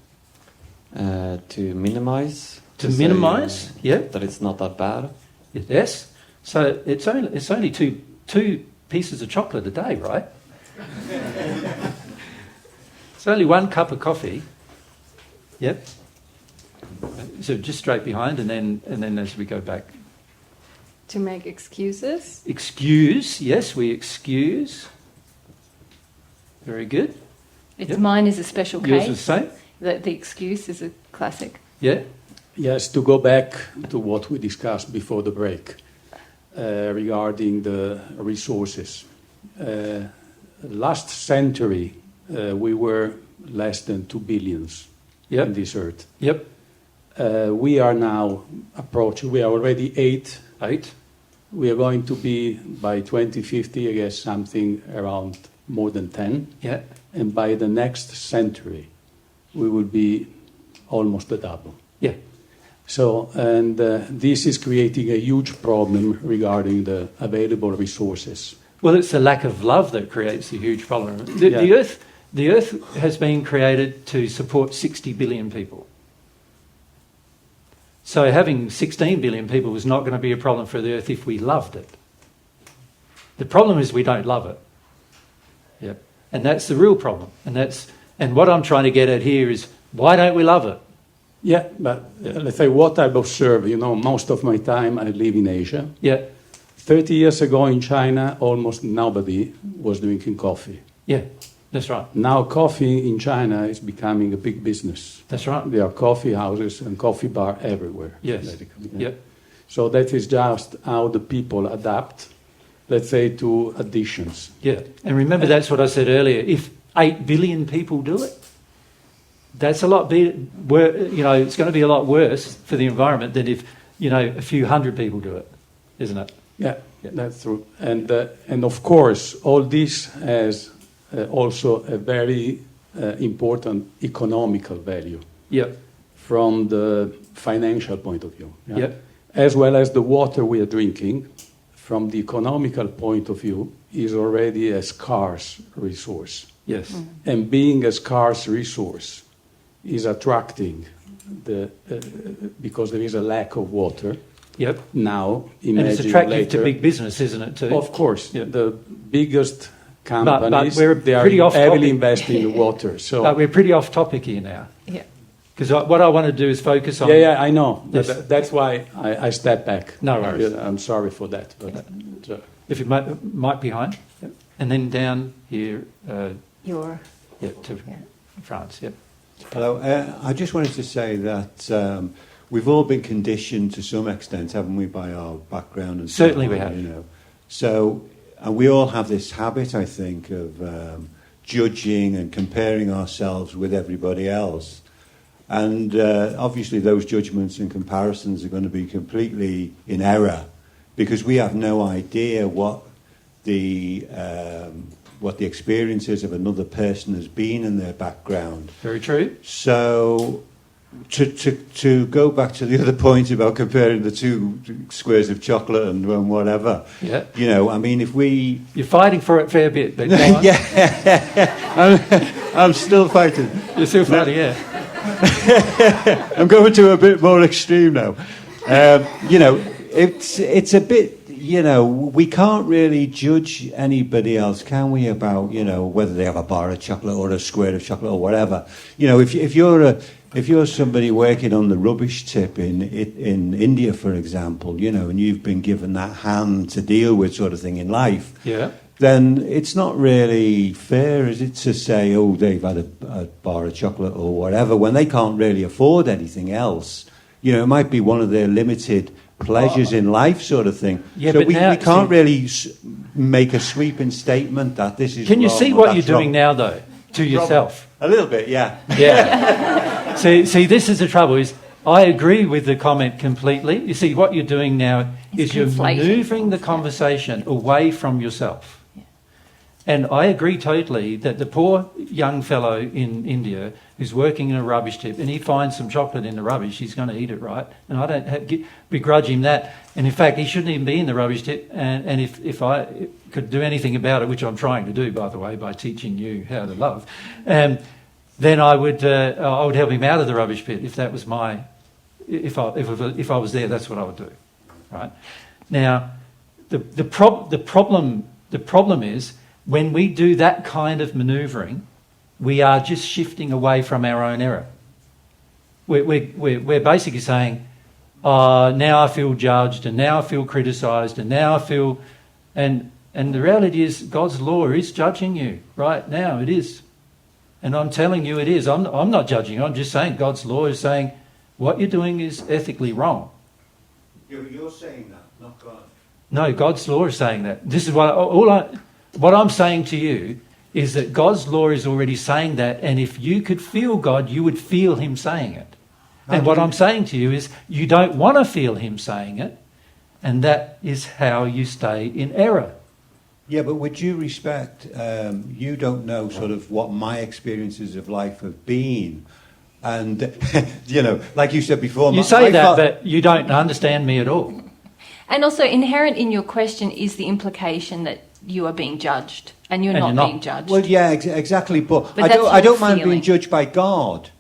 To minimize. To minimise, yeah. That it's not that bad. Yes. So it's only two pieces of chocolate a day, right? It's only 1 cup of coffee. Yep. So just straight behind, and then as we go back. To make excuses? Excuse, yes, we excuse. Very good. It's mine is a special Yours case. is the same? The excuse is a classic. Yeah. Yes, to go back to what we discussed before the break regarding the resources. Last century, we were less than 2 billions Yep. on this earth. Yep. We are now approaching, we are already 8. 8. We are going to be, by 2050, I guess, something around more than 10. Yeah. And by the next century, we will be almost the double. Yeah. So, and this is creating a huge problem regarding the available resources. Well, it's the lack of love that creates a huge problem. Yeah. The Earth has been created to support 60 billion people. So having 16 billion people is not going to be a problem for the Earth if we loved it. The problem is we don't love it. Yep. And that's the real problem. And what I'm trying to get at here is, why don't we love it? Yeah, but let's say what I've observed, most of my time I live in Asia. Yeah. 30 years ago in China, almost nobody was drinking coffee. Yeah, that's right. Now coffee in China is becoming a big business. That's right. There are coffee houses and coffee bar everywhere. Yes. basically. Yep. So that is just how the people adapt, let's say, to additions. Yeah. And remember, that's what I said earlier. If 8 billion people do it, that's a lot it's going to be a lot worse for the environment than if, a few hundred people do it, isn't it? Yeah, that's true. And of course, all this has also a very important economical value Yep. from the financial point of view. Yeah? Yep. As well as the water we are drinking, from the economical point of view, is already a scarce resource. Yes. And being a scarce resource is attracting because there is a lack of water. Yep. Now, And it's imagine attractive later, to big business, isn't it, too? Of course, Yeah. the biggest companies, we're they are pretty off heavily topic. investing in water. So, But we're pretty off topic here now. Yeah. Because what I want to do is focus on... yeah, I know. Yes. That's why I step back. No worries. Yeah, I'm sorry for that. But If it might behind. Yep. And then down here, to France. Yep. Hello. I just wanted to say that we've all been conditioned to some extent, haven't we, by our background and Certainly so on, we have. You know. So, and we all have this habit, I think, of judging and comparing ourselves with everybody else. And obviously those judgments and comparisons are going to be completely in error because we have no idea what the experiences of another person has been in their background. Very true. So to go back to the other point about comparing the two squares of chocolate and whatever, Yeah. I mean, if we... You're fighting for it a fair bit, but go on. I'm still fighting. You're still fighting, yeah. I'm going to a bit more extreme now. It's a bit, we can't really judge anybody else, can we, about, whether they have a bar of chocolate or a square of chocolate or whatever. If you're somebody working on the rubbish tip in India, for example, and you've been given that hand to deal with sort of thing in life, Yeah. then it's not really fair, is it, to say, oh, they've had a bar of chocolate or whatever, when they can't really afford anything else. It might be one of their limited pleasures in life sort of thing. Yeah, so but we can't really make a sweeping statement that this is Can you wrong see or what you're that's doing wrong. now, though, to yourself? A little bit, yeah. Yeah. see, this is the trouble, is I agree with the comment completely. You see, what you're doing now is you're conflating. manoeuvring the conversation away from yourself. And I agree totally that the poor young fellow in India who's working in a rubbish tip and he finds some chocolate in the rubbish, he's going to eat it, right? And I don't begrudge him that. And in fact, he shouldn't even be in the rubbish tip. And if I could do anything about it, which I'm trying to do, by the way, by teaching you how to love, then I would help him out of the rubbish pit if that was my... If I was there, that's what I would do, right? Now, the problem is, when we do that kind of manoeuvring, we are just shifting away from our own error. We're basically saying, now I feel judged, and now I feel criticised, and now I feel... And the reality is, God's law is judging you right now. It is. And I'm telling you it is. I'm not judging you. I'm just saying God's law is saying what you're doing is ethically wrong. You're saying that, not God. No, God's law is saying that. This is what I'm saying to you is that God's law is already saying that, and if you could feel God, you would feel him saying it. And what I'm saying to you is you don't want to feel him saying it, and that is how you stay in error. Yeah, but with due respect, you don't know sort of what my experiences of life have been. And, you know, like you said before... You say that, but you don't understand me at all. And also inherent in your question is the implication that you are being judged and you're not being judged. Well, yeah, exactly. But But I don't mind feeling. being judged by God.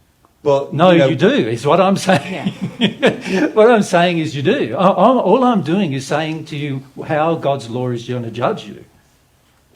But No, you know, you do, is what I'm saying. Yeah. What I'm saying is you do. All I'm doing is saying to you how God's law is going to judge you.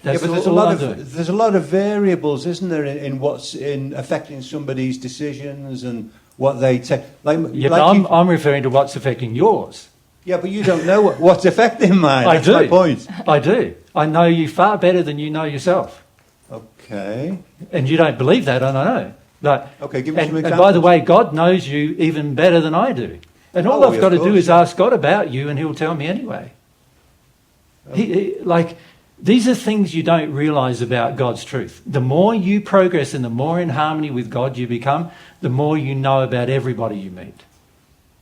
That's but all I'm doing. there's a lot of variables, isn't there, in what's in affecting somebody's decisions and what they take. Yeah, but I'm referring to what's affecting yours. Yeah, but you don't know what's affecting mine. I That's do. my point. I do. I know you far better than you know yourself. Okay. And you don't believe that, I know. But, Okay, give me some and examples. by the way, God knows you even better than I do. And all Oh, I've got to of do course. is ask God about you and he'll tell me anyway. These are things you don't realise about God's truth. The more you progress and the more in harmony with God you become, the more you know about everybody you meet.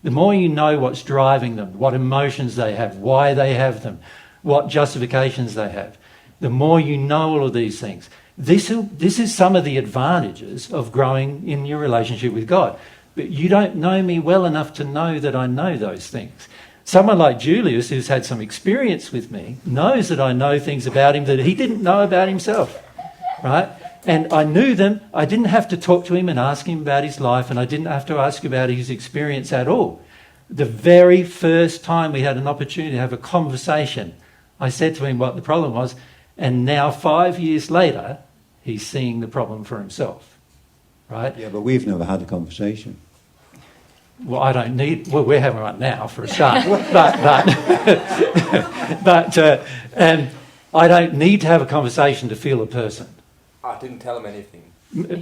The more you know what's driving them, what emotions they have, why they have them, what justifications they have. The more you know all of these things. This is some of the advantages of growing in your relationship with God. But you don't know me well enough to know that I know those things. Someone like Julius, who's had some experience with me, knows that I know things about him that he didn't know about himself, right? And I knew them. I didn't have to talk to him and ask him about his life, and I didn't have to ask about his experience at all. The very first time we had an opportunity to have a conversation, I said to him what the problem was, and now 5 years later, he's seeing the problem for himself, right? Yeah, but we've never had a conversation. Well, I don't need... Well, we're having one now for a start. And I don't need to have a conversation to feel a person. I didn't tell him anything.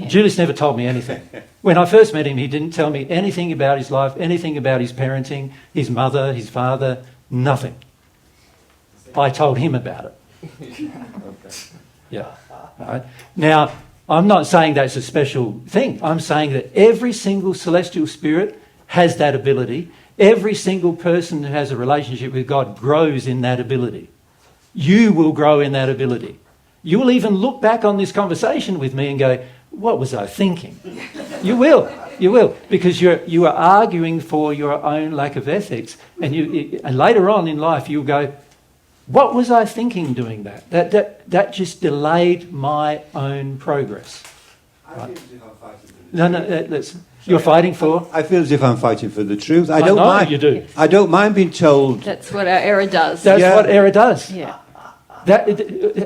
Julius never told me anything. When I first met him, he didn't tell me anything about his life, anything about his parenting, his mother, his father, nothing. I told him about it. Yeah. Right. Now, I'm not saying that's a special thing. I'm saying that every single celestial spirit has that ability. Every single person who has a relationship with God grows in that ability. You will grow in that ability. You will even look back on this conversation with me and go, what was I thinking? You will, because you are arguing for your own lack of ethics, and later on in life you'll go, what was I thinking doing that? That just delayed my own progress. Right? You're fighting for? I feel as if I'm fighting for the truth. I know don't mind. you do. I don't mind being told. That's what our error does. That's Yeah. what error does. Yeah.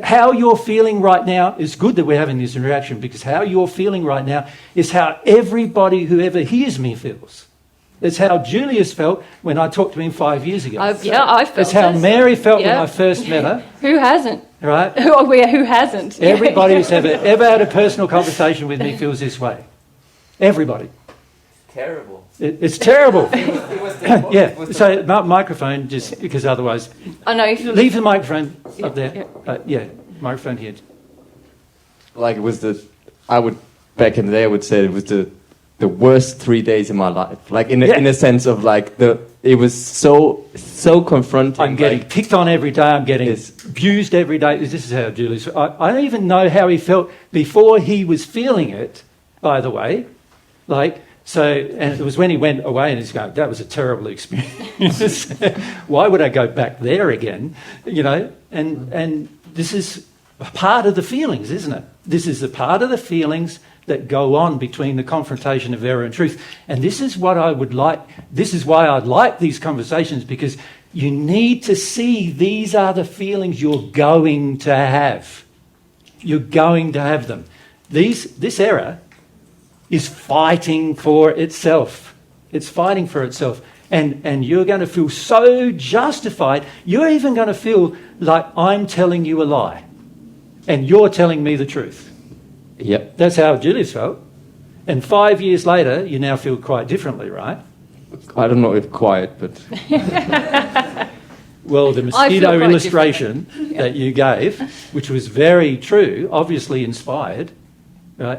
How you're feeling right now is good that we're having this interaction, because how you're feeling right now is how everybody who ever hears me feels. It's how Julius felt when I talked to him 5 years ago. I felt It's how it. Mary felt when Yeah. I first met her, Who hasn't? right? Who hasn't? Everybody who's ever had a personal conversation with me feels this way. Everybody. Terrible. It's terrible. It was Yeah. So microphone, just because otherwise, I know. If you leave the microphone up there. Yeah. Microphone here. like it was back in the day I would say it was the worst 3 days in my life. Like in a sense of like it was so confronting. I'm getting like, picked on every day. I'm getting Yes. abused every day. This is how Julius... I don't even know how he felt before he was feeling it, by the way. And it was when he went away and he's going, that was a terrible experience. Why would I go back there again? You know, and this is a part of the feelings, isn't it? This is a part of the feelings that go on between the confrontation of error and truth. And this is what I would like. This is why I'd like these conversations, because you need to see these are the feelings you're going to have. You're going to have them. This error is fighting for itself. It's fighting for itself. And you're going to feel so justified. You're even going to feel like I'm telling you a lie. And you're telling me the truth. Yep. That's how Julius felt. And 5 years later, you now feel quite differently, right? I don't know if quiet, but Well, the I feel mosquito quite illustration that you gave, which was very true, obviously inspired,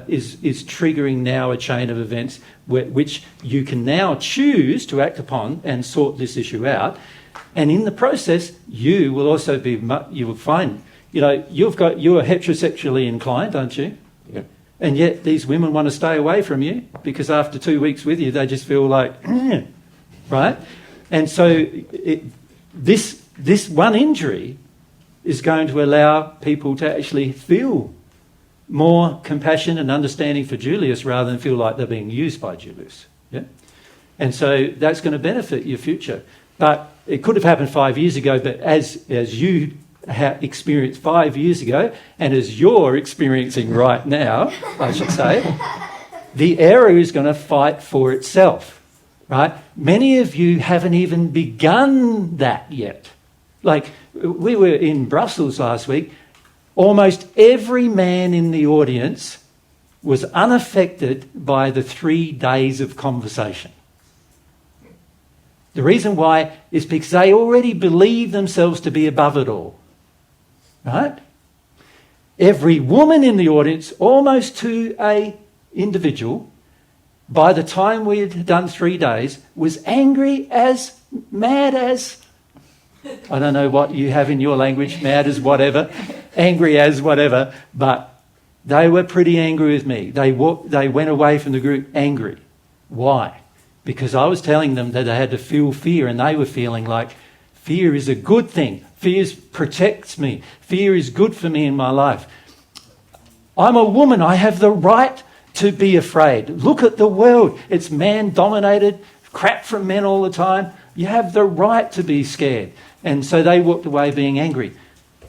is triggering now a chain of events which you can now choose to act upon and sort this issue out. And in the process, you will also you will find, you are heterosexually inclined, aren't you? yeah. And yet these women want to stay away from you because after 2 weeks with you, they just feel like, right? And so this one injury is going to allow people to actually feel more compassion and understanding for Julius rather than feel like they're being used by Julius. Yeah? And so that's going to benefit your future. But it could have happened 5 years ago, but as you experienced 5 years ago, and as you're experiencing right now, I should say, the error is going to fight for itself, right? Many of you haven't even begun that yet. Like, we were in Brussels last week. Almost every man in the audience was unaffected by the 3 days of conversation. The reason why is because they already believe themselves to be above it all. Right? Every woman in the audience, almost to a individual, by the time we had done 3 days, was angry as mad as, I don't know what you have in your language, mad as whatever, angry as whatever, but they were pretty angry with me. They went away from the group angry. Why? Because I was telling them that they had to feel fear, and they were feeling like fear is a good thing. Fear protects me. Fear is good for me in my life. I'm a woman. I have the right to be afraid. Look at the world. It's man-dominated, crap from men all the time. You have the right to be scared. And so they walked away being angry.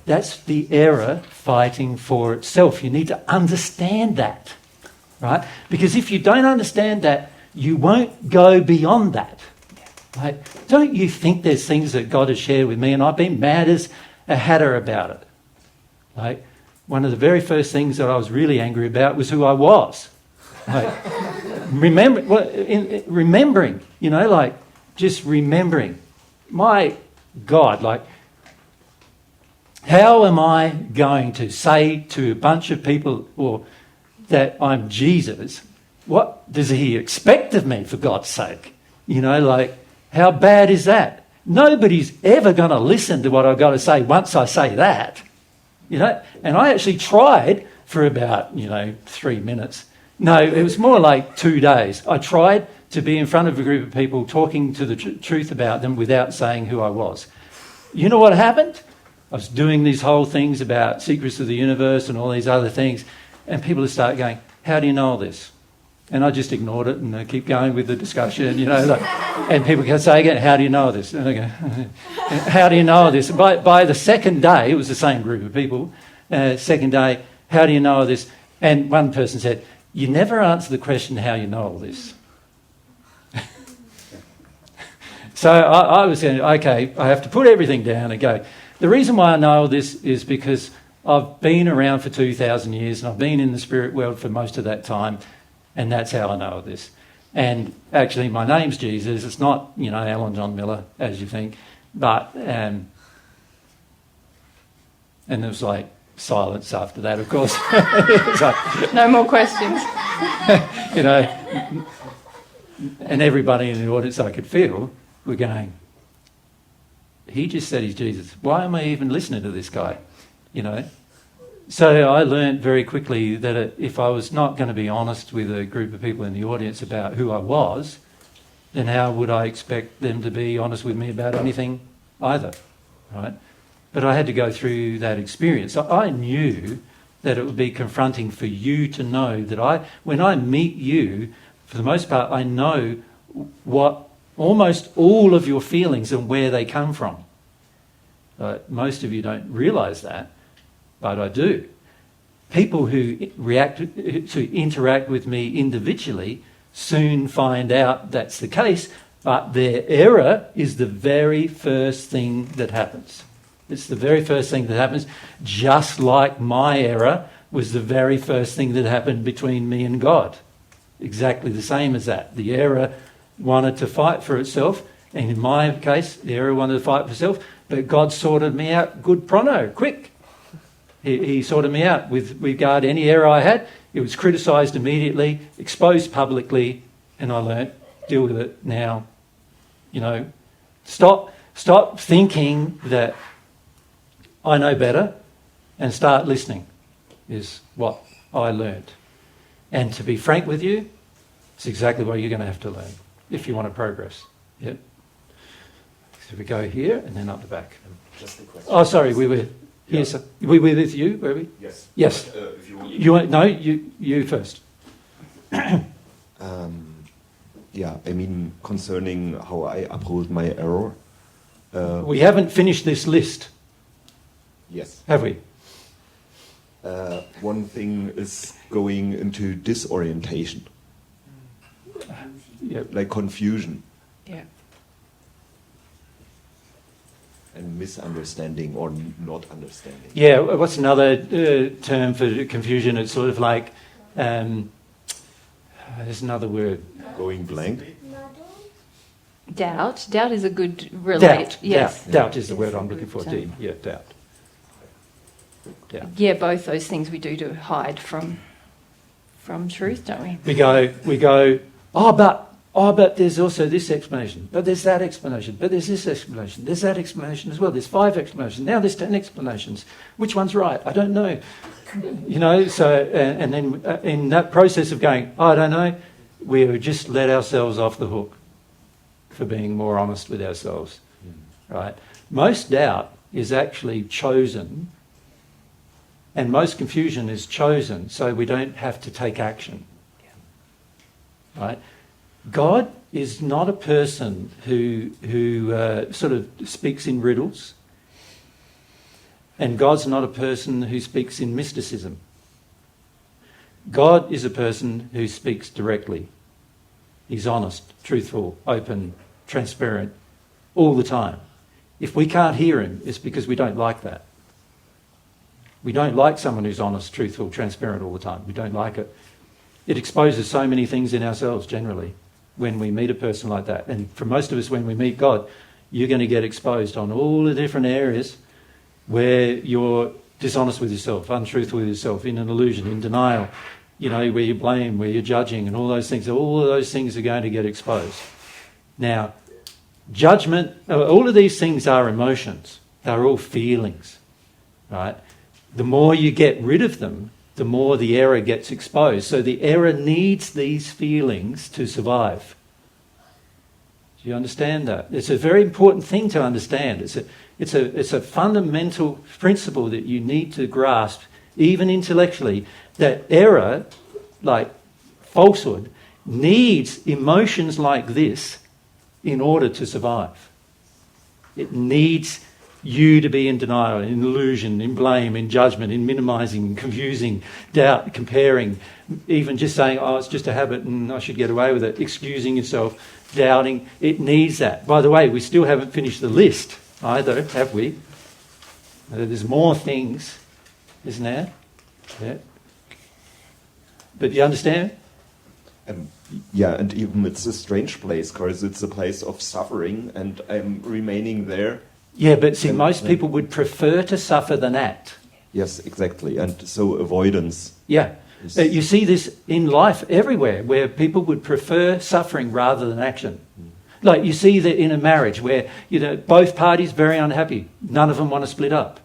That's the error fighting for itself. You need to understand that, right? Because if you don't understand that, you won't go beyond that. Like, don't you think there's things that God has shared with me and I've been mad as a hatter about it? Like, one of the very first things that I was really angry about was who I was. Like, remembering, you know, like, just remembering. My God, like, how am I going to say to a bunch of people that I'm Jesus? What does he expect of me, for God's sake? You know, like, how bad is that? Nobody's ever going to listen to what I've got to say once I say that. You know, and I actually tried for about, 3 minutes. No, it was more like 2 days. I tried to be in front of a group of people talking to the truth about them without saying who I was. You know what happened? I was doing these whole things about secrets of the universe and all these other things, and people would start going, how do you know all this? And I just ignored it and I keep going with the discussion, and people can say again, how do you know this? And I go, how do you know this? By the second day, it was the same group of people, second day, how do you know this? And one person said, you never answer the question, how you know all this. So I was saying, okay, I have to put everything down and go. The reason why I know all this is because I've been around for 2,000 years and I've been in the spirit world for most of that time. And that's how I know this. And actually, my name's Jesus. It's not, Alan John Miller, as you think. But, and there was like silence after that, of course. No more questions. And everybody in the audience I could feel were going, he just said he's Jesus. Why am I even listening to this guy? So I learned very quickly that if I was not going to be honest with a group of people in the audience about who I was, then how would I expect them to be honest with me about anything either, right? But I had to go through that experience. I knew that it would be confronting for you to know that when I meet you, for the most part, I know what almost all of your feelings and where they come from. Most of you don't realise that. But I do. People who interact with me individually soon find out that's the case, but their error is the very first thing that happens. It's the very first thing that happens, just like my error was the very first thing that happened between me and God. Exactly the same as that. The error wanted to fight for itself, and in my case, the error wanted to fight for itself, but God sorted me out good pronto, quick. He sorted me out with regard to any error I had. It was criticised immediately, exposed publicly, and I learnt, deal with it now. Stop thinking that I know better and start listening is what I learnt. And to be frank with you, it's exactly what you're going to have to learn if you want to progress. Yep. So we go here and then up the back. Just a question. Oh, sorry, we were here. So we were with you, were we? Yes. Yes. If you want. You want, no, you first. Yeah, I mean, concerning how I uphold my error. We haven't finished this list, Yes. have we? One thing is going into disorientation, Yep. like confusion Yeah. and misunderstanding or not understanding. Yeah, what's another term for confusion? It's sort of like, there's another word. Going blank. Doubt. Doubt is a good relate. Doubt. Yes. Doubt is the word I'm looking for. D. Yeah, doubt. Yeah. Yeah, both those things we do to hide from truth, don't we? We go, but there's also this explanation, but there's that explanation, but there's this explanation, there's that explanation as well, there's 5 explanations, now there's 10 explanations. Which one's right? I don't know. You know, so, and then in that process of going, I don't know, we just let ourselves off the hook for being more honest with ourselves, right? Most doubt is actually chosen, and most confusion is chosen so we don't have to take action, right? God is not a person who sort of speaks in riddles, and God's not a person who speaks in mysticism. God is a person who speaks directly. He's honest, truthful, open, transparent, all the time. If we can't hear him, it's because we don't like that. We don't like someone who's honest, truthful, transparent all the time. We don't like it. It exposes so many things in ourselves generally when we meet a person like that. And for most of us, when we meet God, you're going to get exposed on all the different areas where you're dishonest with yourself, untruthful with yourself, in an illusion, in denial, you know, where you blame, where you're judging, and all those things. All of those things are going to get exposed. Now, judgment, all of these things are emotions. They're all feelings, right? The more you get rid of them, the more the error gets exposed. So the error needs these feelings to survive. Do you understand that? It's a very important thing to understand. It's a fundamental principle that you need to grasp, even intellectually, that error, like falsehood, needs emotions like this in order to survive. It needs you to be in denial, in illusion, in blame, in judgment, in minimising, in confusing, doubt, comparing, even just saying, oh, it's just a habit and I should get away with it, excusing yourself, doubting. It needs that. By the way, we still haven't finished the list either, have we? There's more things, isn't there? Yeah. But you understand? Yeah, and even it's a strange place because it's a place of suffering, and I'm remaining there. Yeah, but see, most people would prefer to suffer than act. Yes, exactly, and so avoidance. Yeah. You see this in life everywhere, where people would prefer suffering rather than action. Like you see that in a marriage where, you know, both parties very unhappy. None of them want to split up.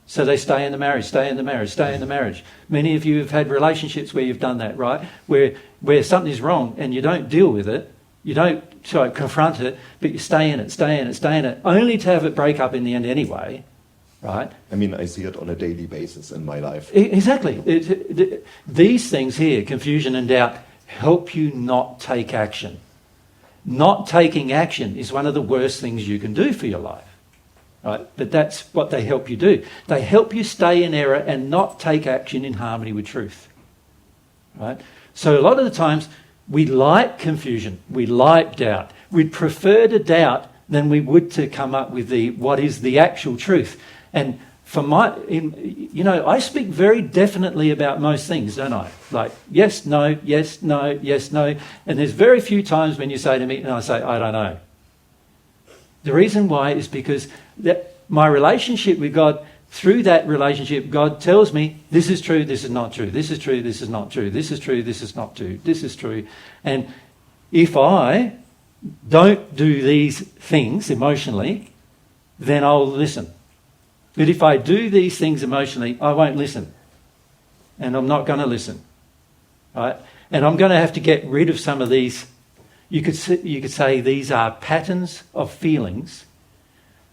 So they stay in the marriage, stay in the marriage, stay in the marriage. Many of you have had relationships where you've done that, right? Where something's wrong and you don't deal with it, you don't confront it, but you stay in it, stay in it, stay in it, only to have it break up in the end anyway, right? I mean, I see it on a daily basis in my life. Exactly. These things here, confusion and doubt, help you not take action. Not taking action is one of the worst things you can do for your life. Right? But that's what they help you do. They help you stay in error and not take action in harmony with truth. Right? So a lot of the times we like confusion, we like doubt. We'd prefer to doubt than we would to come up with what is the actual truth. And for I speak very definitely about most things, don't I? Like yes, no, yes, no, yes, no. And there's very few times when you say to me, and I say, I don't know. The reason why is because that my relationship with God, through that relationship, God tells me this is true, this is not true, this is true, this is not true, this is true, this is not true, this is true. And if I don't do these things emotionally, then I'll listen. But if I do these things emotionally, I won't listen. And I'm not going to listen. right? And I'm going to have to get rid of some of these. You could say these are patterns of feelings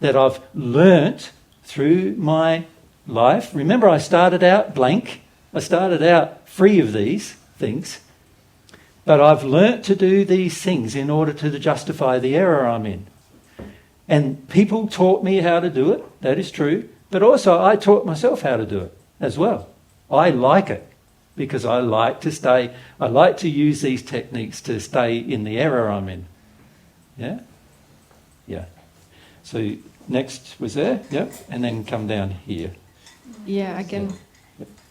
that I've learnt through my life. Remember, I started out blank. I started out free of these things. But I've learnt to do these things in order to justify the error I'm in. And people taught me how to do it, that is true. But also I taught myself how to do it as well. I like it because I like to use these techniques to stay in the error I'm in. Yeah? Yeah. So next was there, yep, and then come down here. Yeah, I can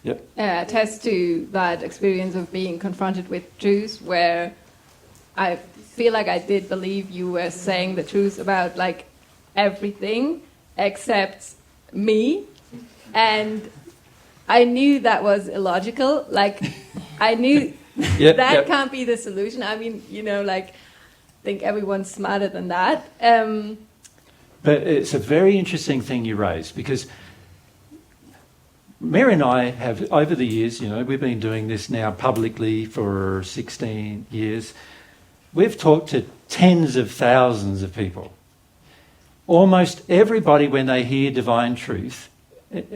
Yep. attest to that experience of being confronted with truths where I feel like I did believe you were saying the truth about like everything except me, and I knew that was illogical. Like I knew that can't be the solution. I mean, like I think everyone's smarter than that. But it's a very interesting thing you raise, because Mary and I have, over the years, we've been doing this now publicly for 16 years. We've talked to tens of thousands of people. Almost everybody, when they hear divine truth,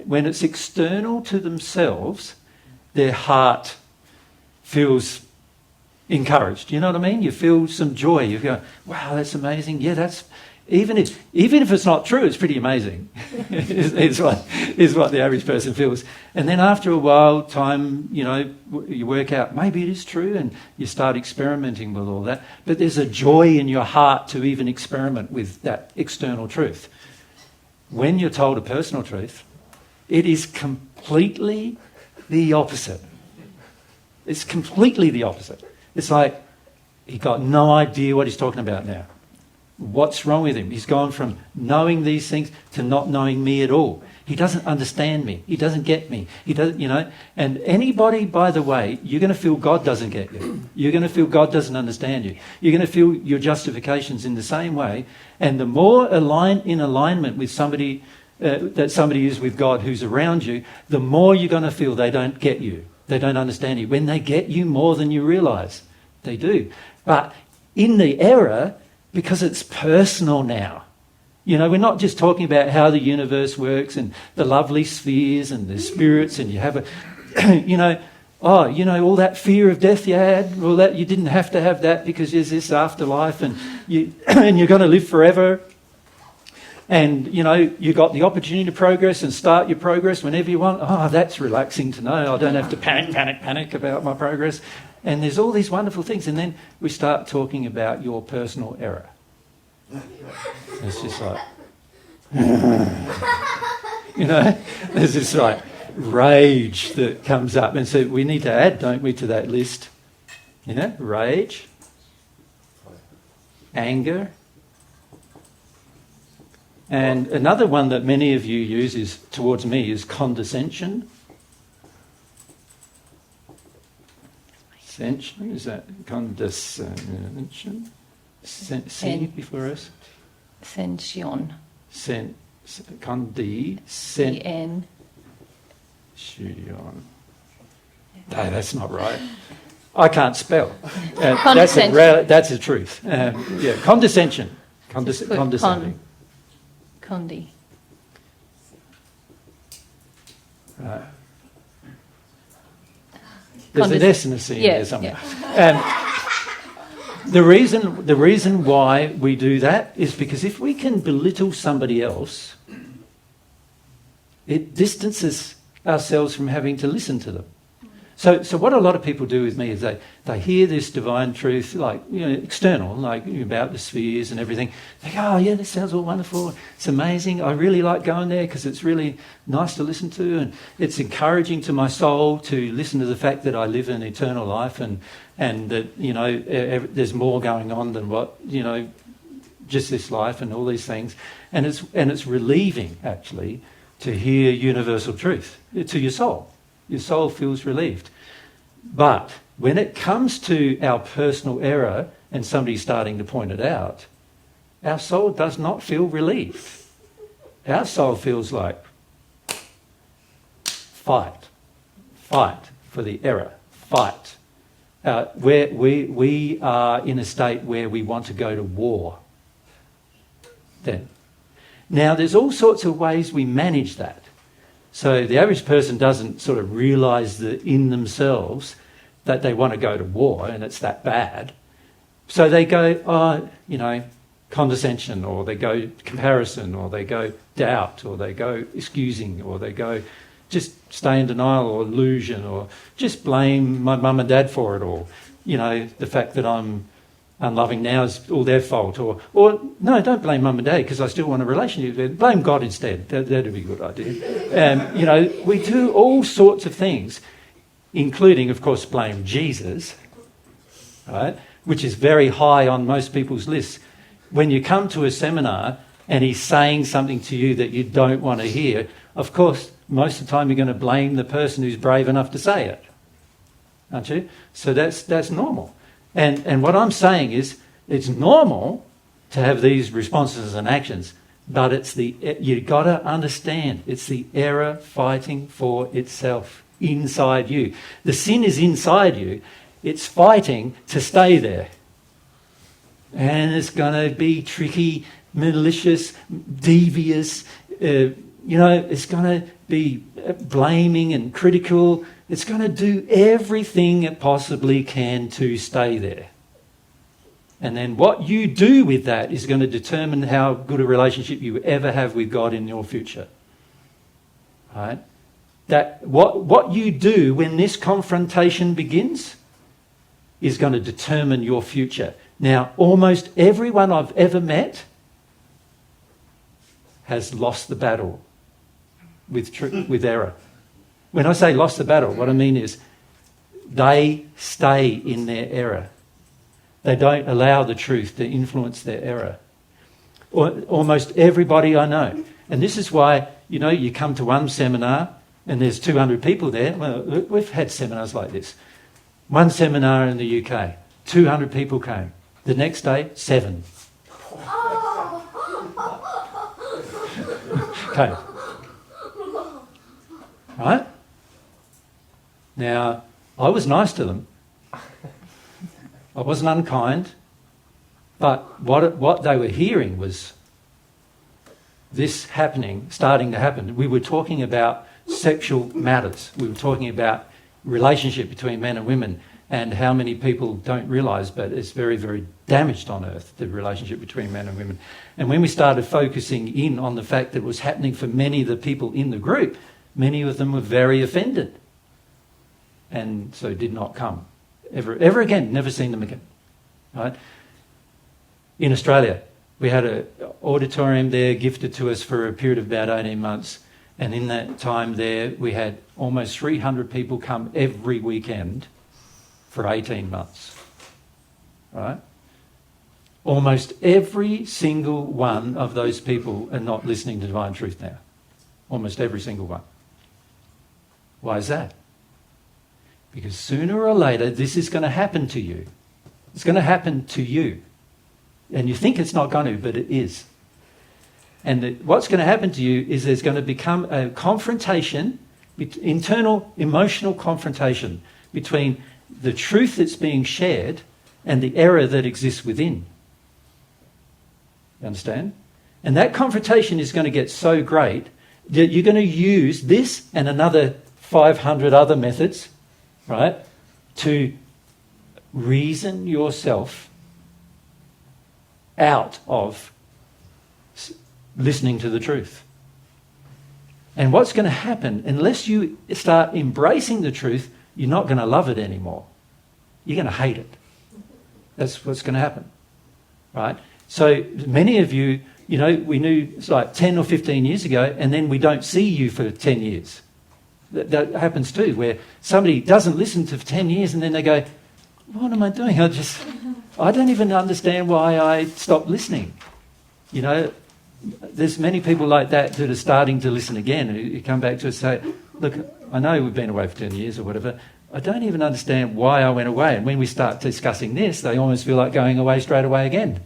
when it's external to themselves, their heart feels encouraged. You know what I mean? You feel some joy. You go, wow, that's amazing. Yeah, that's... Even if it's not true, it's pretty amazing, is what the average person feels. And then after a while, time, you work out, maybe it is true, and you start experimenting with all that. But there's a joy in your heart to even experiment with that external truth. When you're told a personal truth, it is completely the opposite. It's completely the opposite. It's like, he got no idea what he's talking about now. What's wrong with him? He's gone from knowing these things to not knowing me at all. He doesn't understand me. He doesn't get me. He doesn't, And anybody, by the way, you're going to feel God doesn't get you. You're going to feel God doesn't understand you. You're going to feel your justifications in the same way. And the more in alignment with somebody that somebody is with God who's around you, the more you're going to feel they don't get you. They don't understand you. When they get you more than you realise, they do. But in the error, because it's personal now. We're not just talking about how the universe works and the lovely spheres and the spirits, and you have all that fear of death you had, well, that you didn't have to have that because there's this afterlife and you're going to live forever. And, you got the opportunity to progress and start your progress whenever you want. Oh, that's relaxing to know. I don't have to panic about my progress. And there's all these wonderful things. And then we start talking about your personal error. It's just like, there's this like rage that comes up. And so we need to add, don't we, to that list, rage, anger. And another one that many of you use towards me is condescension. Is that condescension? C before us? Sensation. Condescension. No, that's not right. I can't spell. That's the truth. Condescension. Condescending. Condi. Right. There's an S and a C in there somewhere. Yeah. The reason why we do that is because if we can belittle somebody else, it distances ourselves from having to listen to them. So what a lot of people do with me is they hear this divine truth, like external, like about the spheres and everything. They go, oh yeah, this sounds all wonderful. It's amazing. I really like going there because it's really nice to listen to, and it's encouraging to my soul to listen to the fact that I live an eternal life and that there's more going on than what just this life and all these things. And it's relieving actually to hear universal truth to your soul. Your soul feels relieved. But when it comes to our personal error and somebody starting to point it out, our soul does not feel relieved. Our soul feels like fight for the error, fight. we are in a state where we want to go to war. Then. Now, there's all sorts of ways we manage that. So the average person doesn't sort of realise that in themselves that they want to go to war and it's that bad. So they go, condescension, or they go comparison, or they go doubt, or they go excusing, or they go just stay in denial or illusion, or just blame my mum and dad for it, or, the fact that I'm unloving now is all their fault, or no, don't blame mum and dad because I still want a relationship. Blame God instead. That'd be a good idea. We do all sorts of things, including, of course, blame Jesus, right? Which is very high on most people's lists. When you come to a seminar and he's saying something to you that you don't want to hear, of course, most of the time you're going to blame the person who's brave enough to say it, aren't you? So that's normal. And what I'm saying is it's normal to have these responses and actions, but you've got to understand it's the error fighting for itself inside you. The sin is inside you. It's fighting to stay there. And it's going to be tricky, malicious, devious. It's going to be blaming and critical. It's going to do everything it possibly can to stay there. And then what you do with that is going to determine how good a relationship you ever have with God in your future. Right? That what you do when this confrontation begins is going to determine your future. Now, almost everyone I've ever met has lost the battle with error. When I say lost the battle, what I mean is they stay in their error. They don't allow the truth to influence their error. Almost everybody I know. And this is why, you come to one seminar and there's 200 people there. Well, we've had seminars like this. One seminar in the UK, 200 people came. The next day, 7. Okay. Right? Now, I was nice to them. I wasn't unkind. But what they were hearing was this starting to happen. We were talking about sexual matters. We were talking about relationship between men and women, and how many people don't realise, but it's very, very damaged on earth, the relationship between men and women. And when we started focusing in on the fact that it was happening for many of the people in the group, many of them were very offended, and so did not come ever again. Never seen them again. Right? In Australia, we had an auditorium there gifted to us for a period of about 18 months. And in that time there, we had almost 300 people come every weekend for 18 months. Right? Almost every single one of those people are not listening to Divine Truth now. Almost every single one. Why is that? Because sooner or later, this is going to happen to you. It's going to happen to you. And you think it's not going to, but it is. And what's going to happen to you is there's going to become a confrontation, internal emotional confrontation between the truth that's being shared and the error that exists within. You understand? And that confrontation is going to get so great that you're going to use this and another 500 other methods, right, to reason yourself out of listening to the truth. And what's going to happen, unless you start embracing the truth, you're not going to love it anymore. You're going to hate it. That's what's going to happen, right? So many of you, we knew it's like 10 or 15 years ago, and then we don't see you for 10 years. That happens too, where somebody doesn't listen to for 10 years and then they go, what am I doing? I don't even understand why I stopped listening. There's many people like that are starting to listen again, who come back to us and say, look, I know we've been away for 10 years or whatever. I don't even understand why I went away. And when we start discussing this, they almost feel like going away straight away again.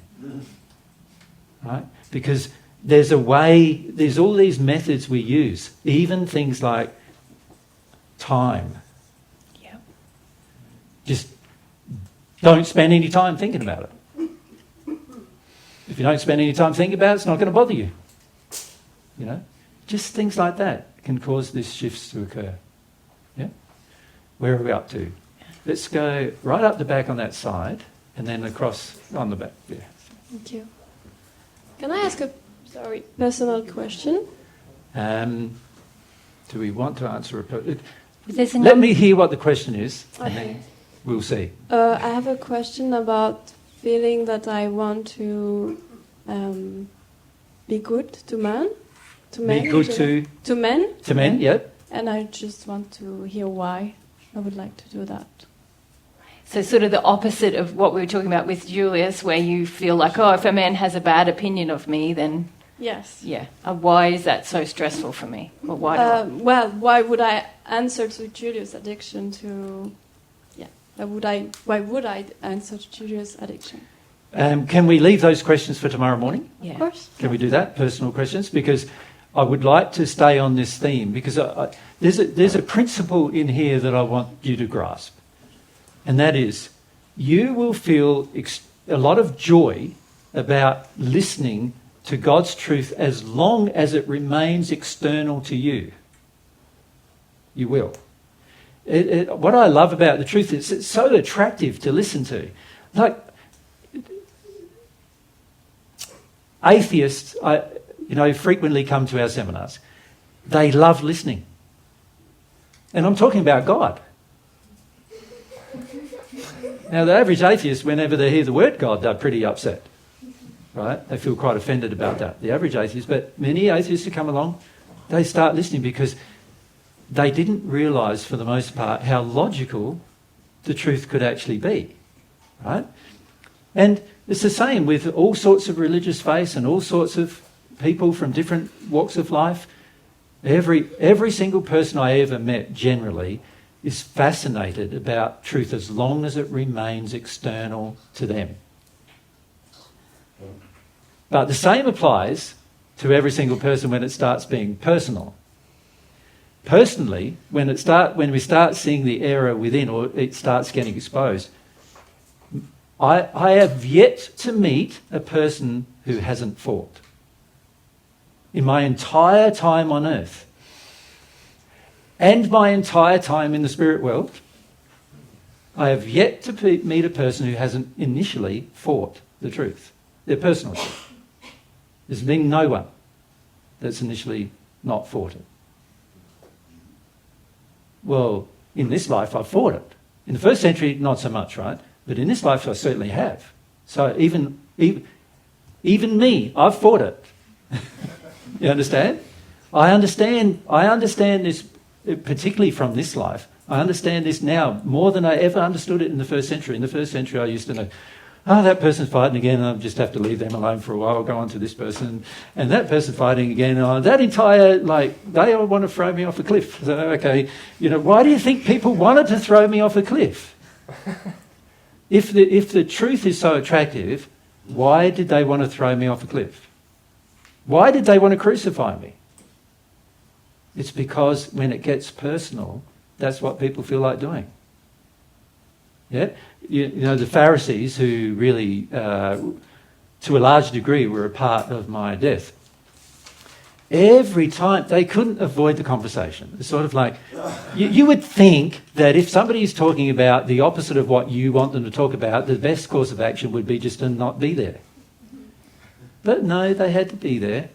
Right? Because there's all these methods we use, even things like time. Yep. Just Don't spend any time thinking about it. If you don't spend any time thinking about it, it's not going to bother you. You know, just things like that can cause these shifts to occur. Yeah? Where are we up to? Let's go right up the back on that side and then across on the back. Yeah. Thank you. Can I ask a personal question? Do we want to answer a... There's a Let me hear what the question is, and Okay. then we'll see. I have a question about feeling that I want to be good to men. To men. Be good to men. men, yep. And I just want to hear why I would like to do that. So sort of the opposite of what we were talking about with Julius, where you feel like, oh, if a man has a bad opinion of me, then Yes. yeah, why is that so stressful for me? Or why? Well, why would I answer to Julius' addiction to? Yeah. Why would I answer to Julius' addiction? Can we leave those questions for tomorrow morning? Yeah. Of course. Can we do that? Personal questions? Because I would like to stay on this theme, because there's a principle in here that I want you to grasp. And that is, you will feel a lot of joy about listening to God's truth as long as it remains external to you. You will. What I love about the truth is it's so attractive to listen to. Like, atheists, frequently come to our seminars. They love listening. And I'm talking about God. Now, the average atheist, whenever they hear the word God, they're pretty upset. Right? They feel quite offended about that, the average atheist. But many atheists who come along, they start listening because they didn't realise, for the most part, how logical the truth could actually be. Right? And it's the same with all sorts of religious faiths and all sorts of people from different walks of life. Every single person I ever met, generally, is fascinated about truth as long as it remains external to them. But the same applies to every single person when it starts being personal. Personally, when we start seeing the error within, or it starts getting exposed, I have yet to meet a person who hasn't fought. In my entire time on earth, and my entire time in the spirit world, I have yet to meet a person who hasn't initially fought the truth, their personal truth. There's been no one that's initially not fought it. Well, in this life I've fought it. In the first century, not so much, right? But in this life I certainly have. So even me, I've fought it. You understand? I understand this, particularly from this life. I understand this now more than I ever understood it in the first century. In the first century I used to know, that person's fighting again, I'll just have to leave them alone for a while, I'll go on to this person, and that person's fighting again, that entire, they all want to throw me off a cliff. So, okay, why do you think people wanted to throw me off a cliff? If the truth is so attractive, why did they want to throw me off a cliff? Why did they want to crucify me? It's because when it gets personal, that's what people feel like doing. Yeah? The Pharisees, who really, to a large degree, were a part of my death, every time they couldn't avoid the conversation. It's sort of like, you would think that if somebody is talking about the opposite of what you want them to talk about, the best course of action would be just to not be there. But no, they had to be there.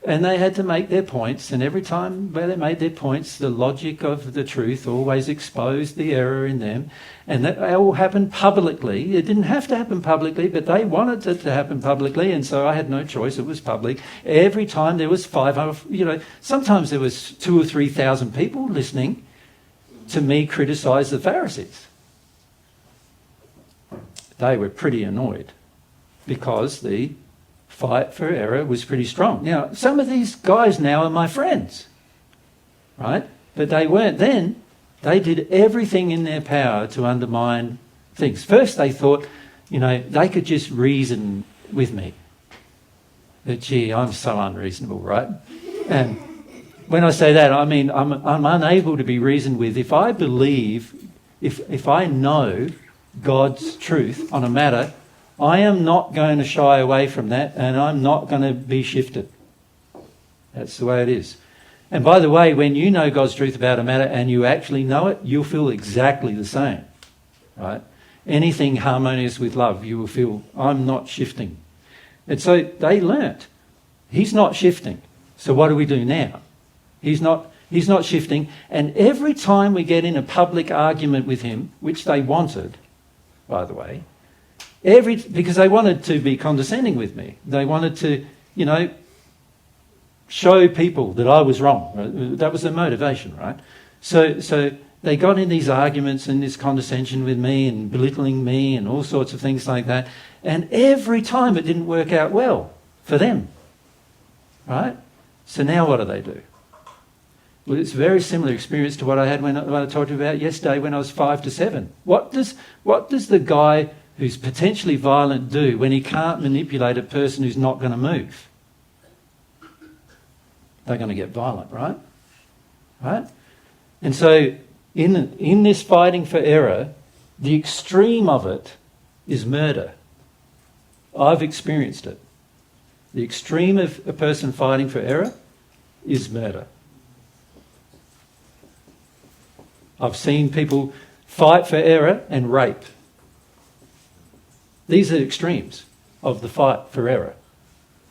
And they had to make their points, and every time where they made their points, the logic of the truth always exposed the error in them. And that all happened publicly. It didn't have to happen publicly, but they wanted it to happen publicly, and so I had no choice. It was public. Every time there was sometimes there was 2,000 or 3,000 people listening to me criticise the Pharisees. They were pretty annoyed because the fight for error was pretty strong. Now, some of these guys now are my friends, right? But they weren't then. They did everything in their power to undermine things. First, they thought, they could just reason with me. But gee, I'm so unreasonable, right? And when I say that, I mean I'm unable to be reasoned with if I believe, if I know God's truth on a matter, I am not going to shy away from that, and I'm not going to be shifted. That's the way it is. And by the way, when you know God's truth about a matter and you actually know it, you'll feel exactly the same, right? Anything harmonious with love, you will feel, I'm not shifting. And so they learnt, he's not shifting. So what do we do now? He's not shifting. And every time we get in a public argument with him, which they wanted, by the way, because they wanted to be condescending with me. They wanted to, show people that I was wrong. Right? That was their motivation, right? So they got in these arguments and this condescension with me and belittling me and all sorts of things like that. And every time it didn't work out well for them, right? So now what do? Well, it's a very similar experience to what I had when I told you about yesterday when I was 5 to 7. What does the guy who's potentially violent do when he can't manipulate a person who's not going to move? They're going to get violent, right? Right? And so in this fighting for error, the extreme of it is murder. I've experienced it. The extreme of a person fighting for error is murder. I've seen people fight for error and rape. These are extremes of the fight for error.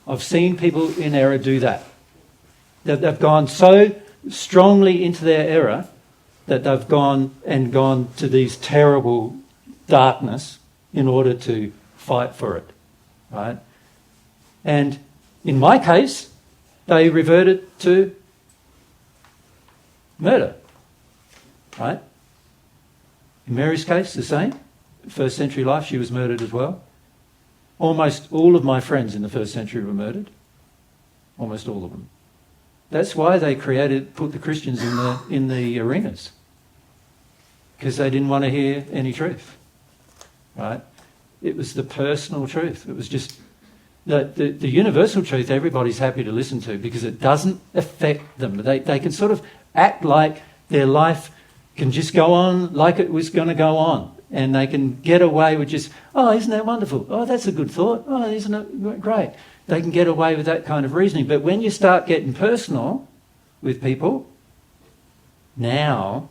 I've seen people in error do that. They've gone so strongly into their error that they've gone to these terrible darkness in order to fight for it, right? And in my case, they reverted to murder, right? In Mary's case, the same. First century life, she was murdered as well. Almost all of my friends in the first century were murdered. Almost all of them. That's why they put the Christians in the arenas, because they didn't want to hear any truth, right? It was the personal truth. It was just the universal truth everybody's happy to listen to because it doesn't affect them. They can sort of act like their life can just go on like it was going to go on, and they can get away with just, oh, isn't that wonderful? Oh, that's a good thought. Oh, isn't it great? They can get away with that kind of reasoning. But when you start getting personal with people, now,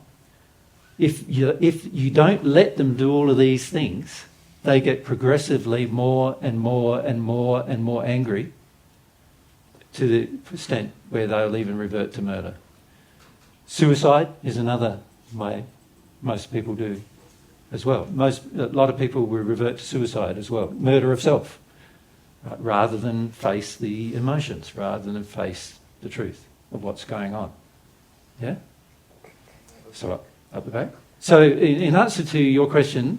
if you don't let them do all of these things, they get progressively more and more and more and more angry to the extent where they'll even revert to murder. Suicide is another way most people do as well. A lot of people will revert to suicide as well. Murder of self. Rather than face the emotions, rather than face the truth of what's going on. Yeah? So up the back. So in answer to your question,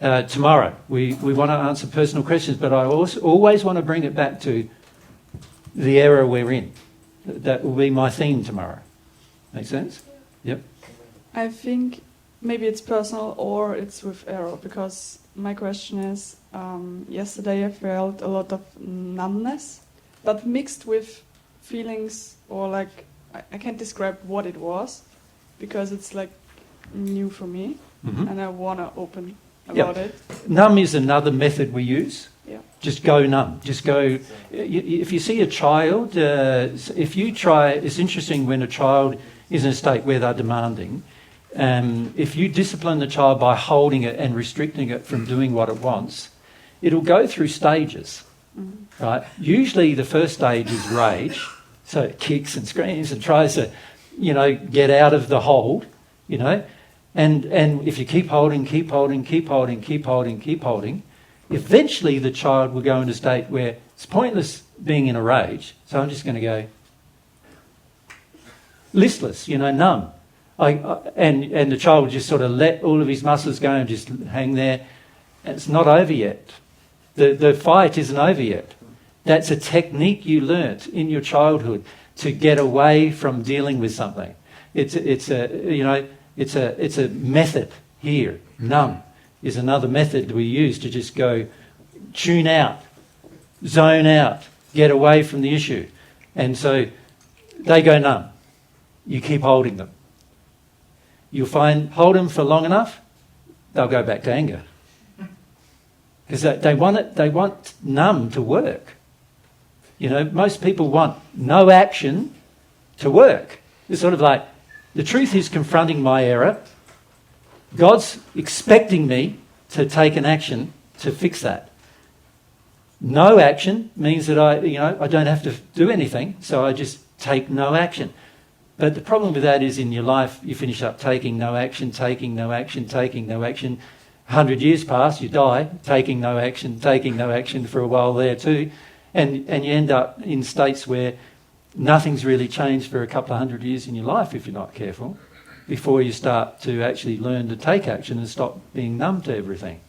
tomorrow we want to answer personal questions, but I always want to bring it back to the era we're in. That will be my theme tomorrow. Make sense? Yep. I think maybe it's personal or it's with error, because my question is, yesterday I felt a lot of numbness, but mixed with feelings, or like, I can't describe what it was, because it's like new for me, and I want to open about it. Numb is another method we use. Yeah. Just go numb. Just go. If you see a child, if you try, it's interesting when a child is in a state where they're demanding. If you discipline the child by holding it and restricting it from doing what it wants, it'll go through stages, right? Usually the first stage is rage, so it kicks and screams and tries to, get out of the hold, and if you keep holding, eventually the child will go into a state where it's pointless being in a rage, so I'm just going to go listless, numb. And the child will just sort of let all of his muscles go and just hang there. And it's not over yet. The fight isn't over yet. That's a technique you learnt in your childhood to get away from dealing with something. It's a method here. Numb is another method we use to just go tune out, zone out, get away from the issue. And so they go numb. You keep holding them. You'll find, hold them for long enough, they'll go back to anger. Because they want numb to work. You know, most people want no action to work. It's sort of like, the truth is confronting my error. God's expecting me to take an action to fix that. No action means that I don't have to do anything, so I just take no action. But the problem with that is in your life, you finish up taking no action, taking no action, taking no action. 100 years pass, you die, taking no action for a while there too. And you end up in states where nothing's really changed for a couple of 100 years in your life if you're not careful, before you start to actually learn to take action and stop being numb to everything.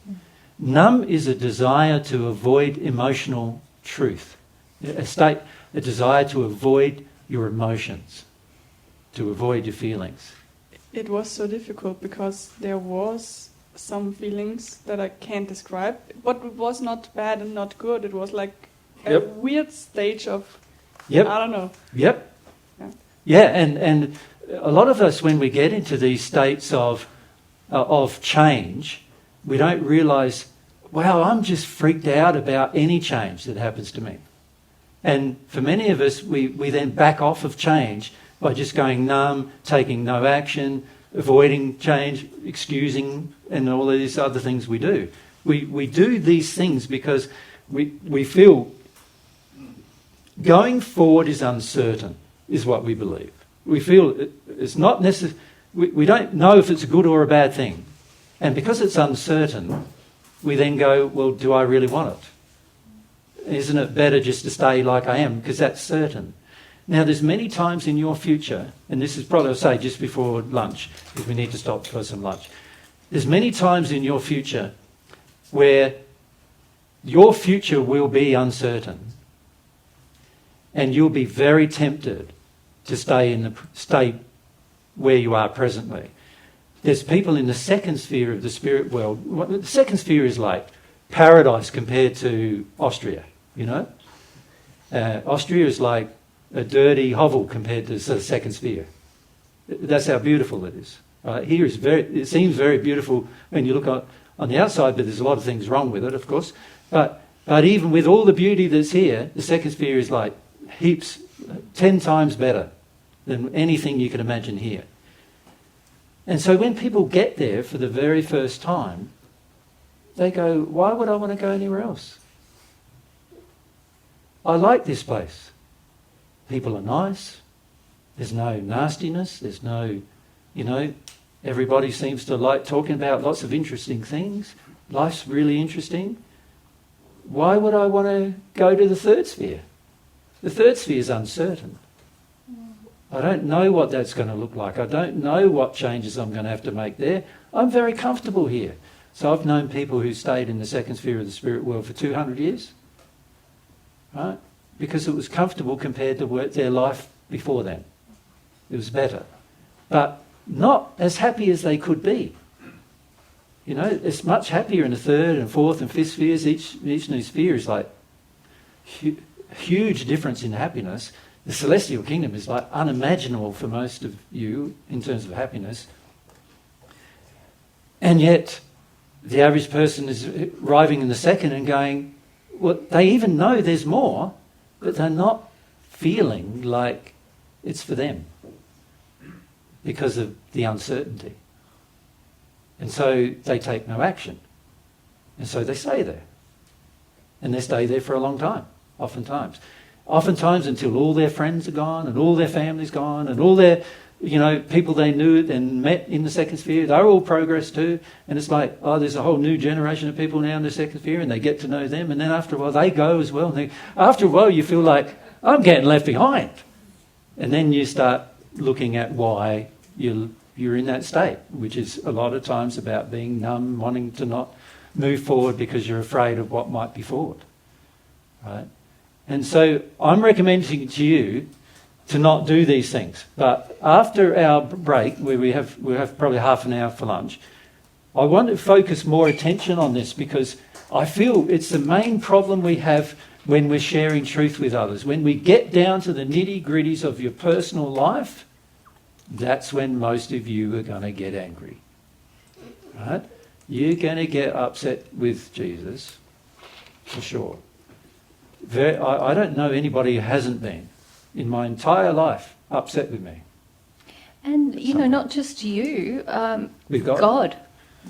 Numb is a desire to avoid emotional truth, a desire to avoid your emotions, to avoid your feelings. It was so difficult because there was some feelings that I can't describe, but it was not bad and not good. It was like a weird stage of, I don't know. Yep. Yeah, and a lot of us, when we get into these states of change, we don't realise, wow, I'm just freaked out about any change that happens to me. And for many of us, we then back off of change by just going numb, taking no action, avoiding change, excusing, and all of these other things we do. We do these things because we feel going forward is uncertain, is what we believe. We feel it's not necessary. We don't know if it's a good or a bad thing. And because it's uncertain, we then go, well, do I really want it? Isn't it better just to stay like I am? Because that's certain. Now, there's many times in your future, and this is probably, I'll say just before lunch, because we need to stop for some lunch. There's many times in your future where your future will be uncertain, and you'll be very tempted to stay where you are presently. There's people in the second sphere of the spirit world. The second sphere is like paradise compared to Austria, you know? Austria is like a dirty hovel compared to the second sphere. That's how beautiful it is. Here it seems very beautiful when you look on the outside, but there's a lot of things wrong with it, of course. But even with all the beauty that's here, the second sphere is like heaps, 10 times better than anything you can imagine here. And so when people get there for the very first time, they go, why would I want to go anywhere else? I like this place. People are nice. There's no nastiness. There's no, everybody seems to like talking about lots of interesting things. Life's really interesting. Why would I want to go to the third sphere? The third sphere is uncertain. I don't know what that's going to look like. I don't know what changes I'm going to have to make there. I'm very comfortable here. So I've known people who stayed in the second sphere of the spirit world for 200 years, right? Because it was comfortable compared to their life before then. It was better. But not as happy as they could be. It's much happier in the third and fourth and fifth spheres. Each new sphere is like huge difference in happiness. The celestial kingdom is like unimaginable for most of you in terms of happiness. And yet, the average person is arriving in the second and going, well, they even know there's more, but they're not feeling like it's for them because of the uncertainty. And so they take no action. And so they stay there. And they stay there for a long time, oftentimes. Oftentimes until all their friends are gone and all their family's gone and all their, people they knew and met in the second sphere, they're all progress too. And it's like, there's a whole new generation of people now in the second sphere and they get to know them. And then after a while they go as well. And after a while you feel like, I'm getting left behind. And then you start looking at why you're in that state, which is a lot of times about being numb, wanting to not move forward because you're afraid of what might be forward. Right? And so I'm recommending to you to not do these things. But after our break, where we'll have probably half an hour for lunch, I want to focus more attention on this because I feel it's the main problem we have when we're sharing truth with others. When we get down to the nitty-gritties of your personal life, that's when most of you are going to get angry. Right? You're going to get upset with Jesus for sure. I don't know anybody who hasn't been, in my entire life, upset with me. And, you know, not just you, With God?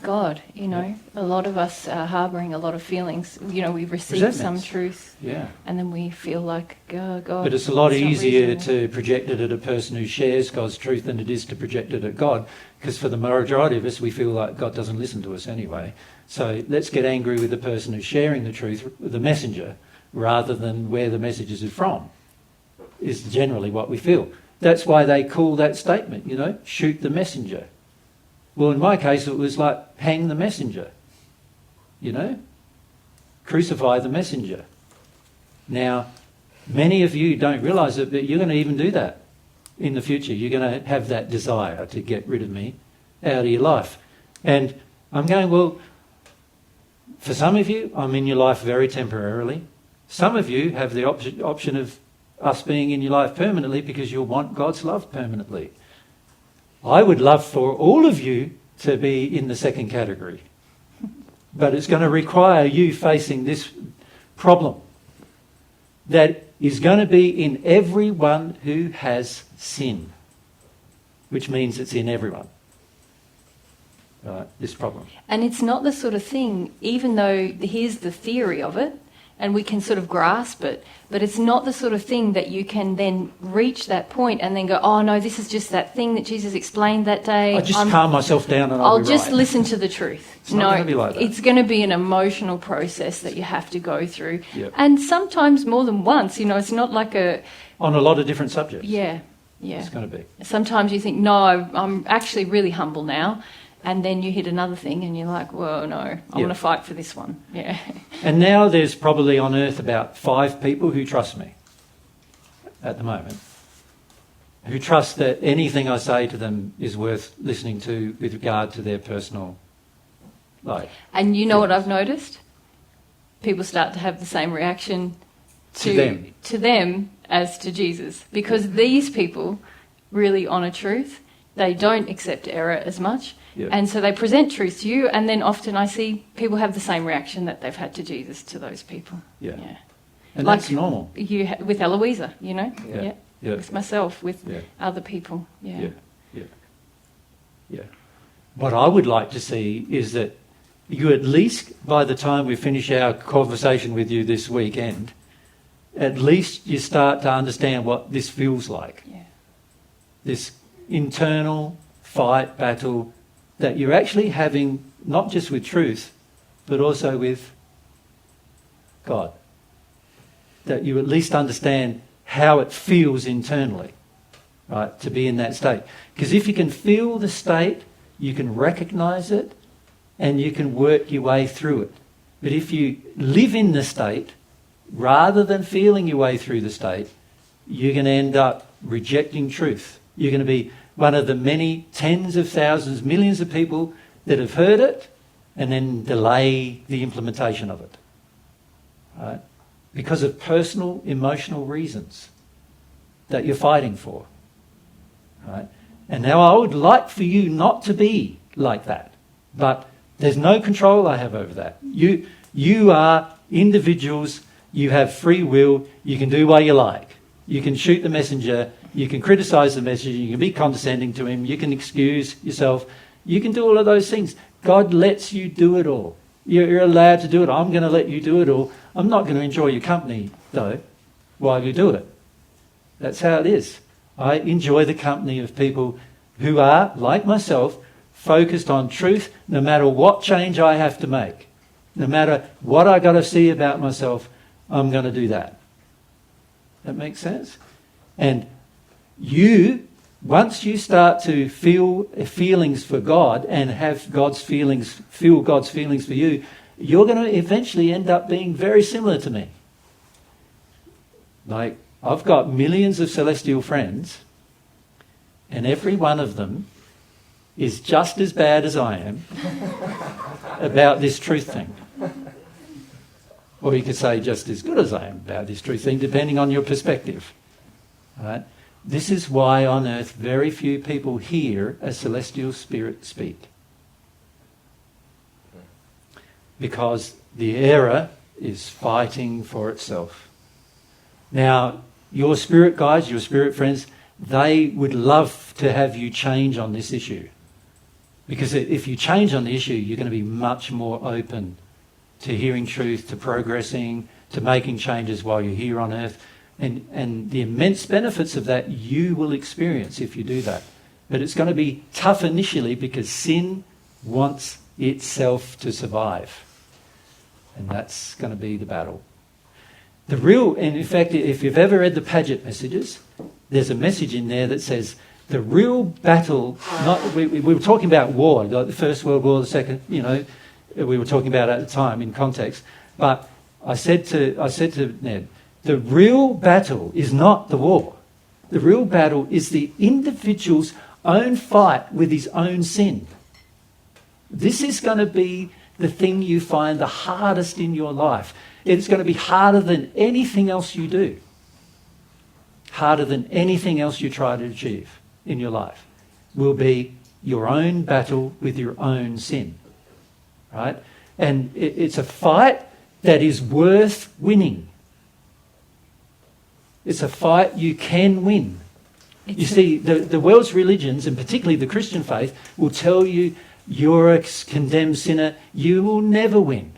God, you know, a lot of us are harbouring a lot of feelings. You know, we receive some Resentments. truth, Yeah. and then we feel like, oh, God. But it's a lot it's not easier reasonable. to project it at a person who shares God's truth than it is to project it at God, because for the majority of us, we feel like God doesn't listen to us anyway. So let's get angry with the person who's sharing the truth, the messenger, rather than where the message is from, is generally what we feel. That's why they call that statement, you know, shoot the messenger. Well, in my case, it was like hang the messenger, you know, crucify the messenger. Now, many of you don't realise it, but you're going to even do that in the future. You're going to have that desire to get rid of me out of your life. And I'm going, well, for some of you, I'm in your life very temporarily. Some of you have the option of us being in your life permanently because you'll want God's love permanently. I would love for all of you to be in the second category. But it's going to require you facing this problem that is going to be in everyone who has sin, which means it's in everyone. Right, this problem. And it's not the sort of thing, even though here's the theory of it, and we can sort of grasp it, but it's not the sort of thing that you can then reach that point and then go, oh no, this is just that thing that Jesus explained that day. I just calm myself down and I'll be just right. listen to the truth. It's not gonna be like that. It's going to be an emotional process that you have to go through. Yep. And sometimes more than once, you know, it's not like a... On a lot of different subjects. Yeah. It's going to be. Sometimes you think, no, I'm actually really humble now. And then you hit another thing and you're like, whoa, no, I'm going to fight for this one. Yeah. And now there's probably on earth about 5 people who trust me at the moment, who trust that anything I say to them is worth listening to with regard to their personal life. And you know what I've noticed? People start to have the same reaction to them as to Jesus. Because these people really honour truth. They don't accept error as much. Yep. And so they present truth to you, and then often I see people have the same reaction that they've had to Jesus to those people. Yeah. Yeah. And Like that's normal. With Eloisa, you know? Yeah. Yeah. With myself, with Yeah. other people. Yeah. Yeah. What I would like to see is that you at least, by the time we finish our conversation with you this weekend, at least you start to understand what this feels like. Yeah. This internal fight, battle, that you're actually having not just with truth, but also with God. That you at least understand how it feels internally, right, to be in that state. Because if you can feel the state, you can recognise it, and you can work your way through it. But if you live in the state, rather than feeling your way through the state, you're going to end up rejecting truth. You're going to be one of the many tens of thousands, millions of people that have heard it and then delay the implementation of it. Right? Because of personal, emotional reasons that you're fighting for. Right? And now I would like for you not to be like that. But there's no control I have over that. You are individuals, you have free will, you can do what you like. You can shoot the messenger, you can criticise the messenger, you can be condescending to him, you can excuse yourself, you can do all of those things. God lets you do it all. You're allowed to do it. I'm going to let you do it all. I'm not going to enjoy your company, though, while you do it. That's how it is. I enjoy the company of people who are, like myself, focused on truth, no matter what change I have to make. No matter what I got to see about myself, I'm going to do that. That makes sense? And you, once you start to feel feelings for God and have God's feelings, feel God's feelings for you, you're going to eventually end up being very similar to me. Like, I've got millions of celestial friends, and every one of them is just as bad as I am about this truth thing. Or you could say just as good as I am about this truth thing, depending on your perspective. Right? This is why on earth very few people hear a celestial spirit speak. Because the error is fighting for itself. Now, your spirit guides, your spirit friends, they would love to have you change on this issue. Because if you change on the issue, you're going to be much more open to hearing truth, to progressing, to making changes while you're here on earth. And the immense benefits of that you will experience if you do that. But it's going to be tough initially because sin wants itself to survive. And that's going to be the battle. And in fact, if you've ever read the Paget messages, there's a message in there that says the real battle, we were talking about war, like the First World War, the Second, we were talking about at the time in context. But I said to Ned, the real battle is not the war. The real battle is the individual's own fight with his own sin. This is going to be the thing you find the hardest in your life. It's going to be harder than anything else you do. Harder than anything else you try to achieve in your life will be your own battle with your own sin. Right? And it's a fight that is worth winning. It's a fight you can win. You see, the world's religions, and particularly the Christian faith, will tell you you're a condemned sinner, you will never win.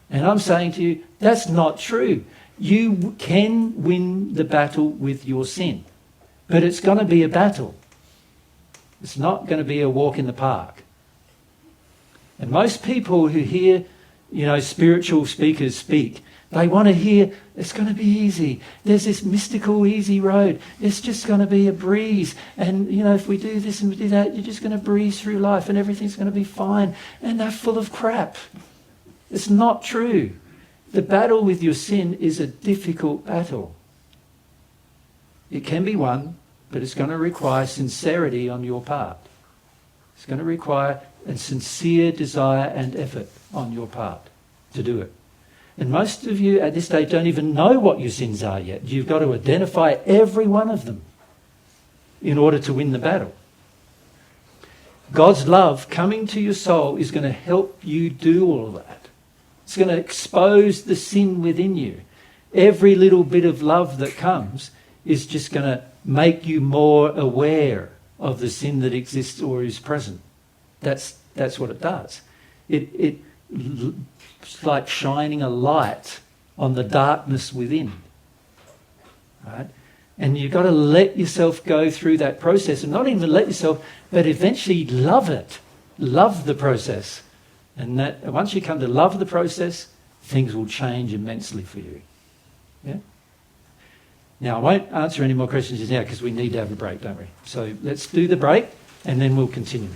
And I'm saying to you, that's not true. You can win the battle with your sin. But it's going to be a battle. It's not going to be a walk in the park. And most people who hear, spiritual speakers speak, they want to hear, it's going to be easy. There's this mystical easy road. It's just going to be a breeze. And, if we do this and we do that, you're just going to breeze through life and everything's going to be fine. And they're full of crap. It's not true. The battle with your sin is a difficult battle. It can be won, but it's going to require sincerity on your part. It's going to require a sincere desire and effort on your part to do it. And most of you at this stage don't even know what your sins are yet. You've got to identify every one of them in order to win the battle. God's love coming to your soul is going to help you do all of that. It's going to expose the sin within you. Every little bit of love that comes is just going to make you more aware of the sin that exists or is present. That's what it does. It's like shining a light on the darkness within. Right? And you've got to let yourself go through that process, and not even let yourself, but eventually love it. Love the process. And that once you come to love the process, things will change immensely for you. Yeah? Now, I won't answer any more questions now because we need to have a break, don't we? So let's do the break and then we'll continue.